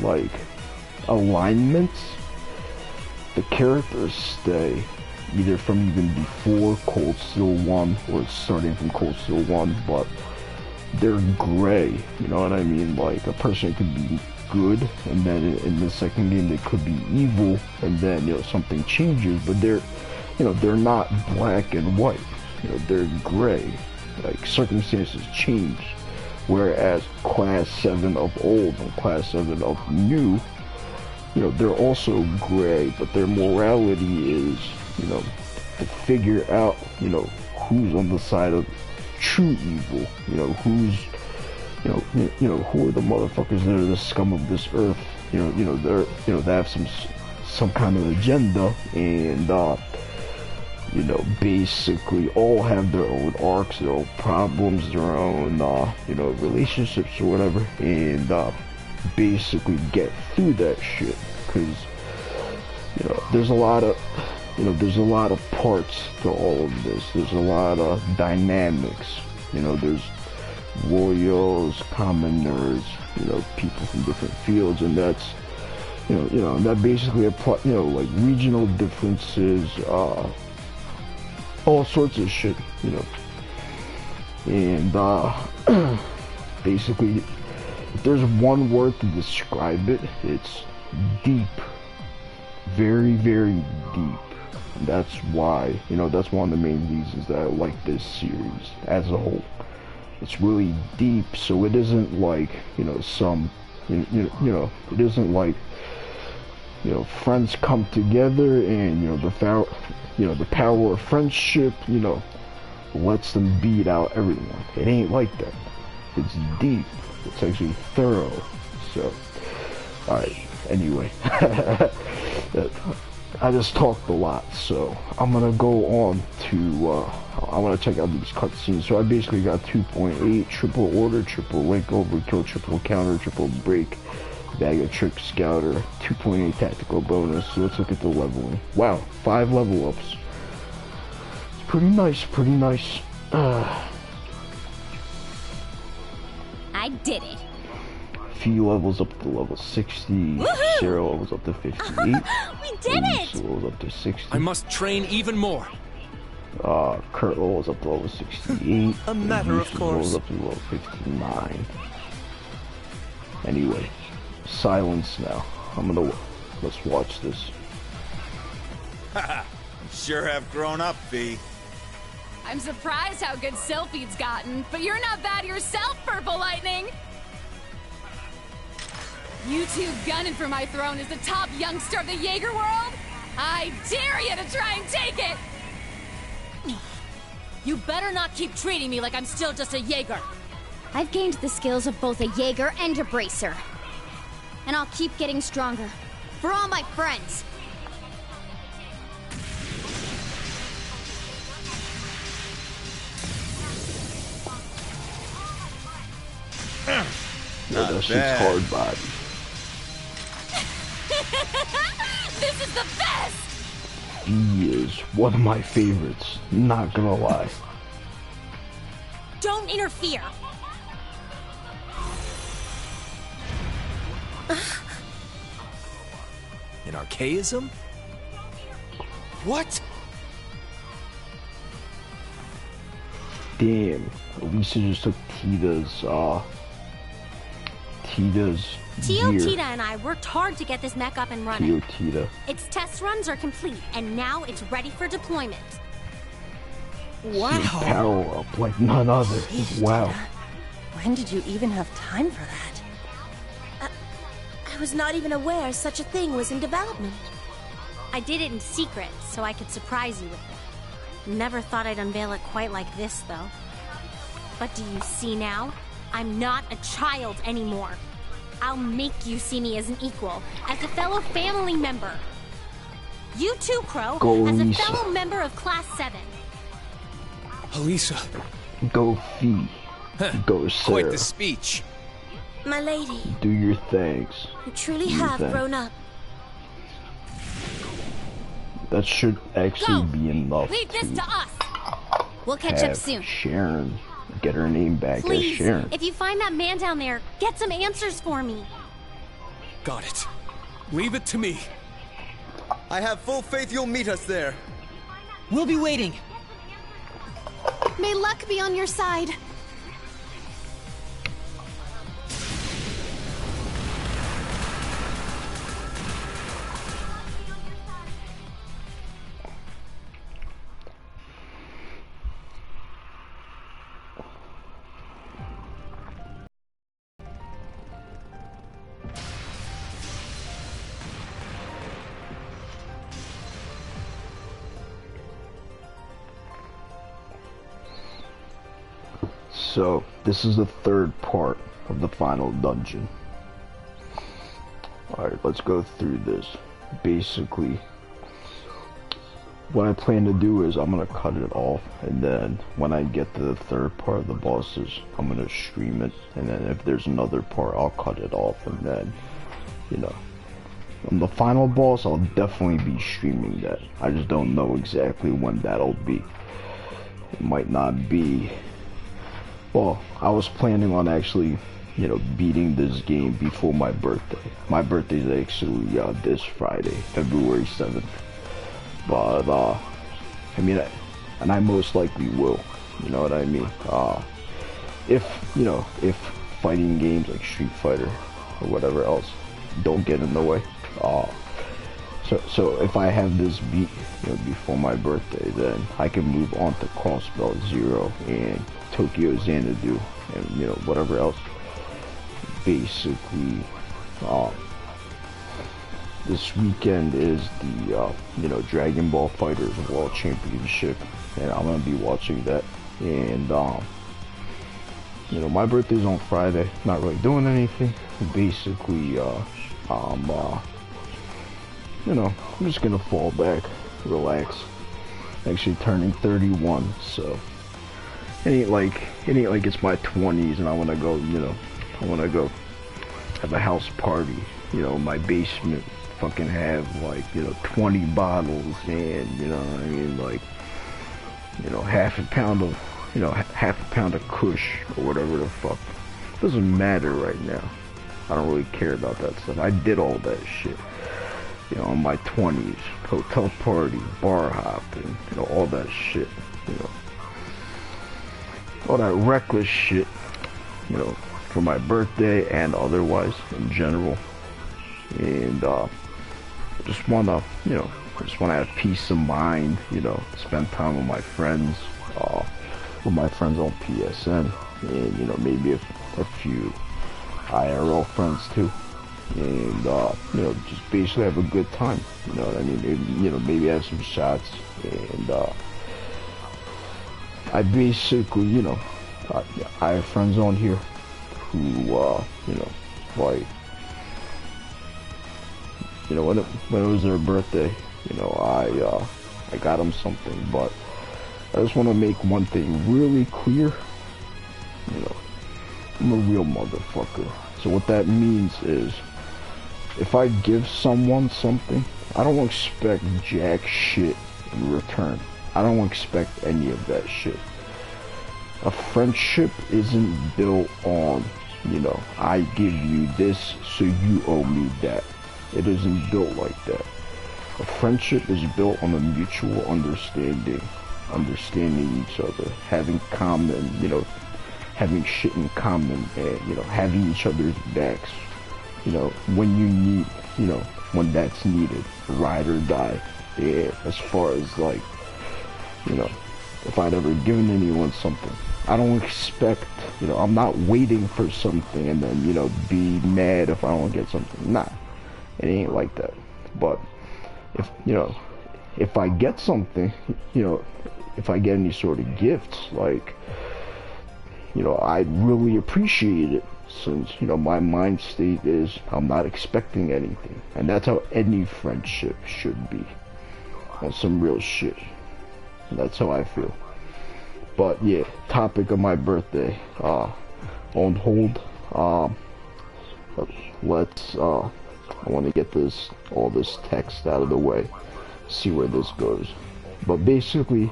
like, alignments, the characters stay either from even before Cold Steel 1 or starting from Cold Steel 1, but they're gray, you know what I mean? Like, a person could be good, and then in the second game they could be evil, and then, you know, something changes, but they're, you know, they're not black and white, you know, they're gray. Like, circumstances change, whereas Class 7 of old and Class 7 of new, you know, they're also gray, but their morality is, you know, to figure out, you know, who's on the side of true evil, you know, who's, you know, who are the motherfuckers that are the scum of this earth, you know, they're, you know, they have some kind of agenda, and, you know, basically all have their own arcs, their own problems, their own, you know, relationships or whatever, and, basically get through that shit, because, you know, there's a lot of, you know, there's a lot of parts to all of this. There's a lot of dynamics. You know, there's royals, commoners, you know, people from different fields, and that's, you know, and that basically apply, you know, like regional differences, all sorts of shit, you know, and basically, if there's one word to describe it, it's deep, very, very deep. And that's why, you know, that's one of the main reasons that I like this series as a whole. It's really deep, so it isn't like, you know, some, you know, it isn't like, you know, friends come together and, you know, the power of friendship, you know, lets them beat out everyone. It ain't like that. It's deep. It's actually thorough. So, alright, anyway. I just talked a lot, so I'm gonna go on to, I want to check out these cutscenes. So I basically got 2.8, triple order, triple link overkill, triple counter, triple break, bag of trick scouter, 2.8 tactical bonus. So let's look at the leveling. Wow, 5 level ups. It's pretty nice, pretty nice. I did it. Fee levels up to level 60, Sarah levels up to 58. We did it! Levels up to 60. I must train even more. Kurt levels up to level 68. A matter of course. Levels up to level 59. Anyway, silence now. Let's watch this. Haha, sure have grown up, Fee. I'm surprised how good Sylphid's gotten, but you're not bad yourself, Purple Lightning! You two gunning for my throne as the top youngster of the Jaeger world? I dare you to try and take it! You better not keep treating me like I'm still just a Jaeger. I've gained the skills of both a Jaeger and a Bracer. And I'll keep getting stronger. For all my friends. Yeah, that shit's hard body. This is the best! He is one of my favorites, not gonna lie. Don't interfere! An archaism? What? Damn, Lisa just took Tita's Tio, gear. Tita, and I worked hard to get this mech up and running. Tita. Its test runs are complete, and now it's ready for deployment. Wow. Power up like none other. Jeez, Wow. Tita. When did you even have time for that? I was not even aware such a thing was in development. I did it in secret, so I could surprise you with it. Never thought I'd unveil it quite like this, though. But do you see now? I'm not a child anymore. I'll make you see me as an equal, as a fellow family member. You too, Crow, Go, as a Lisa. fellow member of Class 7. Alisa. Go Fee. Go Sarah. Quite the speech. My lady. Do your things. You truly have grown up. That should actually be enough. Leave this to us. We'll catch up soon. Sharon, get her name back as Sharon. If you find that man down there, get some answers for me. Got it. Leave it to me. I have full faith you'll meet us there. We'll be waiting. May luck be on your side. So, this is the third part of the final dungeon. Alright, let's go through this. Basically, what I plan to do is I'm going to cut it off, and then when I get to the third part of the bosses, I'm going to stream it, and then if there's another part, I'll cut it off, and then, you know, on the final boss, I'll definitely be streaming that. I just don't know exactly when that'll be. It might not be... Well, I was planning on actually, you know, beating this game before my birthday. My birthday is actually this Friday, February 7th. But, I mean, and I most likely will, you know what I mean? If, you know, if fighting games like Street Fighter or whatever else don't get in the way. So if I have this beat, you know, before my birthday, then I can move on to Claussel+Alisa and Tokyo Xanadu and, you know, whatever else. Basically, this weekend is the, you know, Dragon Ball FighterZ World Championship, and I'm gonna be watching that. And, you know, my birthday's on Friday. Not really doing anything. Basically, you know, I'm just gonna fall back, relax. Actually turning 31, so it ain't like it's my 20s and I wanna go, you know, I wanna go have a house party, you know, in my basement, fucking have like, you know, 20 bottles and, you know what I mean, like, you know, half a pound of Kush or whatever the fuck. Doesn't matter right now. I don't really care about that stuff. I did all that shit, you know, in my 20s, hotel party, bar hopping, you know, all that shit, you know, all that reckless shit, you know, for my birthday and otherwise in general. And just wanna, you know, just wanna have peace of mind, you know, spend time with my friends on PSN, and, you know, maybe a few IRL friends too. And, you know, just basically have a good time, you know what I mean? Maybe, you know, maybe have some shots, and, I basically, you know, I have friends on here who, you know, like, you know, when it was their birthday, you know, I got them something, but I just want to make one thing really clear, you know, I'm a real motherfucker. So what that means is, if I give someone something, I don't expect jack shit in return. I don't expect any of that shit. A friendship isn't built on, you know, I give you this, so you owe me that. It isn't built like that. A friendship is built on a mutual understanding each other, having common, you know, having shit in common, and, you know, having each other's backs, you know, when you need, you know, when that's needed, ride or die. Yeah, as far as, like, you know, if I'd ever given anyone something, I don't expect, you know, I'm not waiting for something and then, you know, be mad if I don't get something. Nah, it ain't like that. But if, you know, if I get something, you know, if I get any sort of gifts, like, you know, I'd really appreciate it, since, you know, my mind state is I'm not expecting anything, and that's how any friendship should be. That's some real shit. That's how I feel. But yeah, topic of my birthday, on hold. let's, I want to get all this text out of the way, see where this goes. But basically,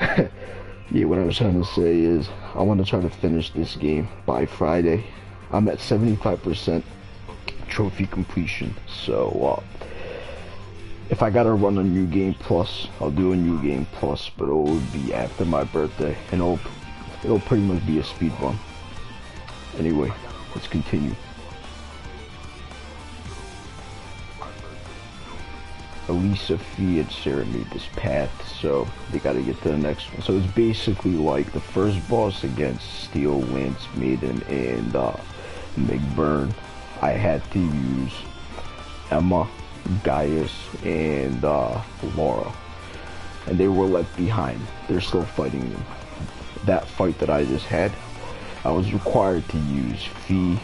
yeah, what I was trying to say is, I want to try to finish this game by Friday. I'm at 75% trophy completion, so, if I gotta run a New Game Plus, I'll do a New Game Plus, but it will be after my birthday, and it'll pretty much be a speed run. Anyway, let's continue. Alisa, Fee, and Sarah made this path, so they gotta get to the next one. So it's basically like the first boss against Steel, Lance, Maiden, and McBurn. I had to use Emma, Gaius, and Laura, and they were left behind. They're still fighting them. That fight that I just had, I was required to use Fee,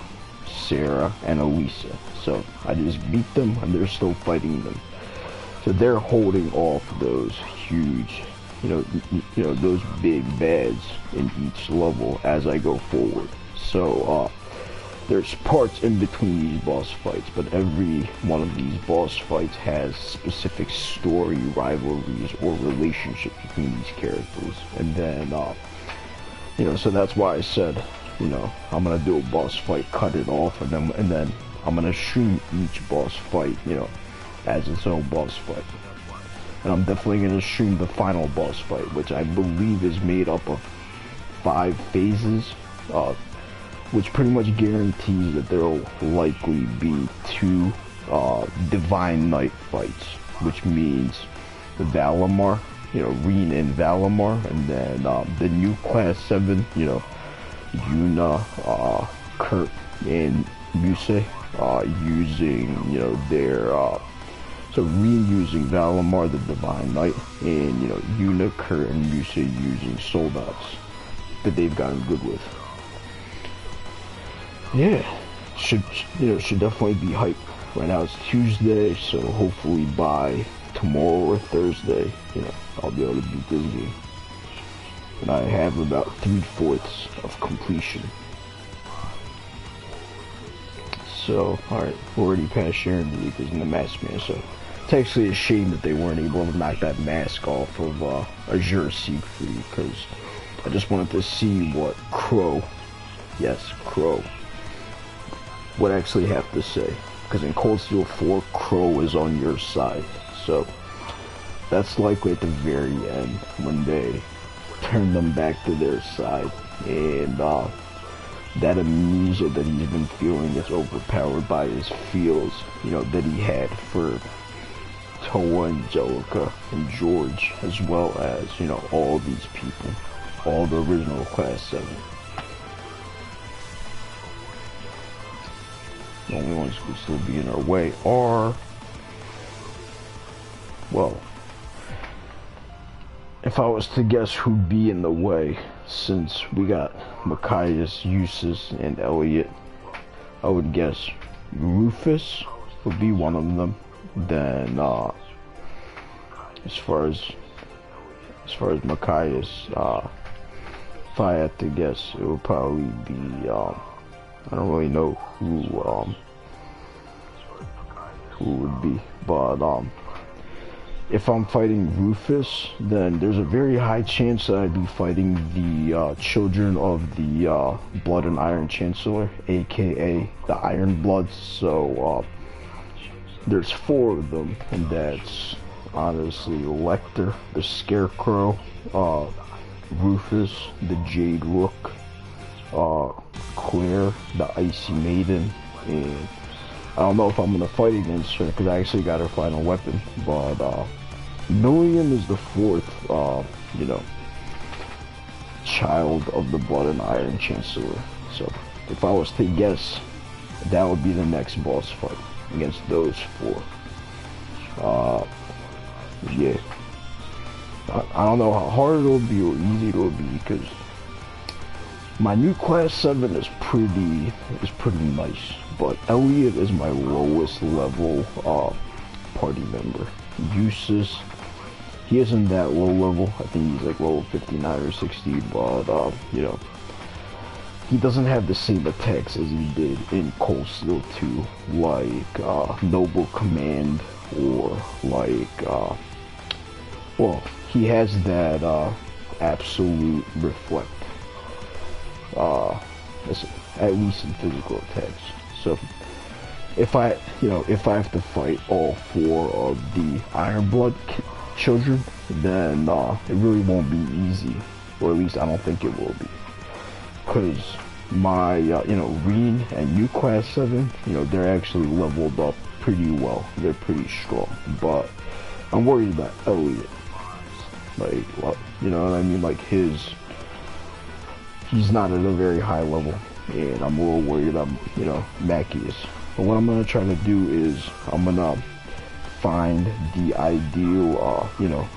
Sarah, and Alisa. So I just beat them, and they're still fighting them. So they're holding off those huge, you know, those big bads in each level as I go forward. So there's parts in between these boss fights, but every one of these boss fights has specific story, rivalries, or relationships between these characters. And then, you know, so that's why I said, you know, I'm gonna do a boss fight, cut it off, and then I'm gonna stream each boss fight, you know, as its own boss fight. And I'm definitely gonna stream the final boss fight, which I believe is made up of 5 phases, which pretty much guarantees that there will likely be 2 Divine Knight fights, which means the Valimar, you know, Rein and Valimar, and then the new Class 7, you know, Yuna, Kurt, and Muse, using, you know, their, so Rein using Valimar, the Divine Knight, and, you know, Yuna, Kurt, and Muse using Soldates that they've gotten good with. Yeah, should definitely be hype. Right now it's Tuesday, so hopefully by tomorrow or Thursday, you know, I'll be able to beat this game. And I have about 3/4 of completion. So, alright, we're already past Sharon Leakers and the Mask Man, so it's actually a shame that they weren't able to knock that mask off of Azure Siegfried, because I just wanted to see what Crow, yes, Crow, would actually have to say. Because in Cold Steel 4, Crow is on your side, so that's likely at the very end when they turn them back to their side, and that amnesia that he's been feeling is overpowered by his feels, you know, that he had for Toa, Angelica, and George, as well as, you know, all these people, all the original Class 7. The only ones who could still be in our way are, well, if I was to guess who'd be in the way, since we got Machias, Eustace, and Elliot, I would guess Rufus would be one of them. Then, as far as Machias, if I had to guess, it would probably be, I don't really know who would be, but, if I'm fighting Rufus, then there's a very high chance that I'd be fighting the children of the Blood and Iron Chancellor, aka the Iron Bloods. So there's 4 of them, and that's honestly Lecter, the Scarecrow, Rufus, the Jade Rook, Claire, the Icy Maiden, and I don't know if I'm gonna fight against her because I actually got her final weapon, but Million is the 4th, you know, child of the Blood and Iron Chancellor. So if I was to guess, that would be the next boss fight against those 4. Yeah, I don't know how hard it'll be or easy it'll be, because my new Class 7 is pretty nice, but Elliot is my lowest level party member. Eustace, he isn't that low level. I think he's like level 59 or 60, but you know, he doesn't have the same attacks as he did in Claussel 2, like Noble Command, or like well, he has that absolute reflect, at least in physical attacks. So if I have to fight all 4 of the Ironblood children, then it really won't be easy, or at least I don't think it will be, because my Rein and you class 7, they're actually leveled up pretty well. They're pretty strong, but I'm worried about Elliot. Like, you know what I mean? Like he's not at a very high level, and I'm a little worried about Mackie is. But what I'm gonna try to do is I'm gonna find the ideal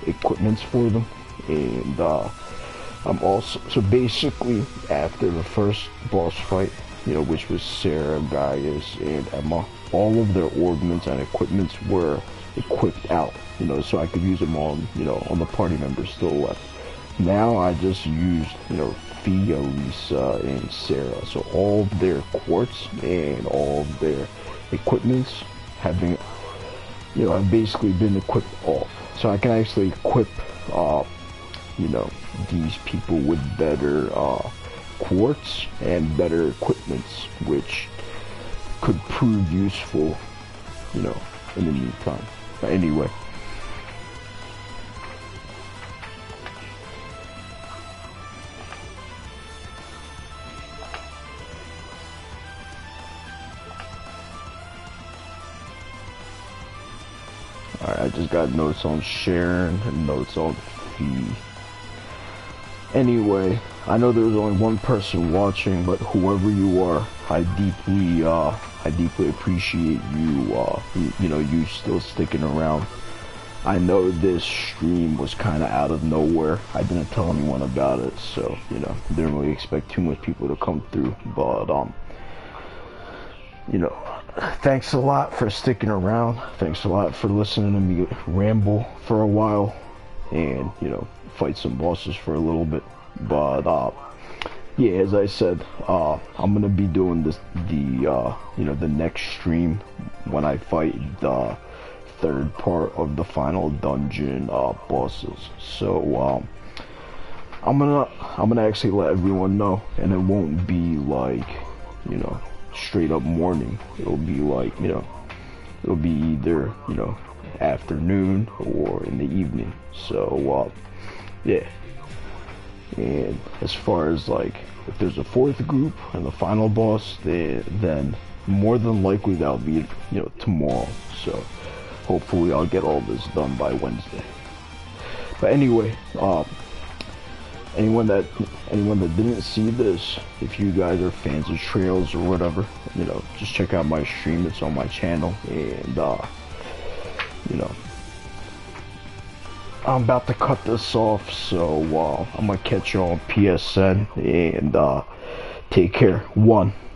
equipments for them, and I'm also, so basically after the first boss fight, which was Sarah, Gaius, and Emma, all of their ornaments and equipments were equipped out, so I could use them on on the party members still left. Now I just used Fee, Alisa, and Sarah, so all of their quartz and all of their equipments have been have basically been equipped off, so I can actually equip these people with better quartz and better equipments, which could prove useful in the meantime. But anyway, alright, I just got notes on Sharon and notes on Fee. Anyway, I know there's only one person watching, but whoever you are, I deeply appreciate you, you still sticking around. I know this stream was kind of out of nowhere. I didn't tell anyone about it, so, didn't really expect too much people to come through, but, thanks a lot for sticking around. Thanks a lot for listening to me ramble for a while, and, fight some bosses for a little bit. But, yeah, as I said, I'm gonna be doing the next stream when I fight the 3rd part of the final dungeon bosses. So I'm gonna actually let everyone know, and it won't be like straight up morning. It'll be like it'll be either afternoon or in the evening. So yeah. And as far as like if there's a 4th group and the final boss, then more than likely that'll be tomorrow. So hopefully I'll get all this done by Wednesday. But anyway, anyone that didn't see this, if you guys are fans of trails or whatever, just check out my stream. It's on my channel, and I'm about to cut this off, so I'm gonna catch you on PSN, and take care. 1.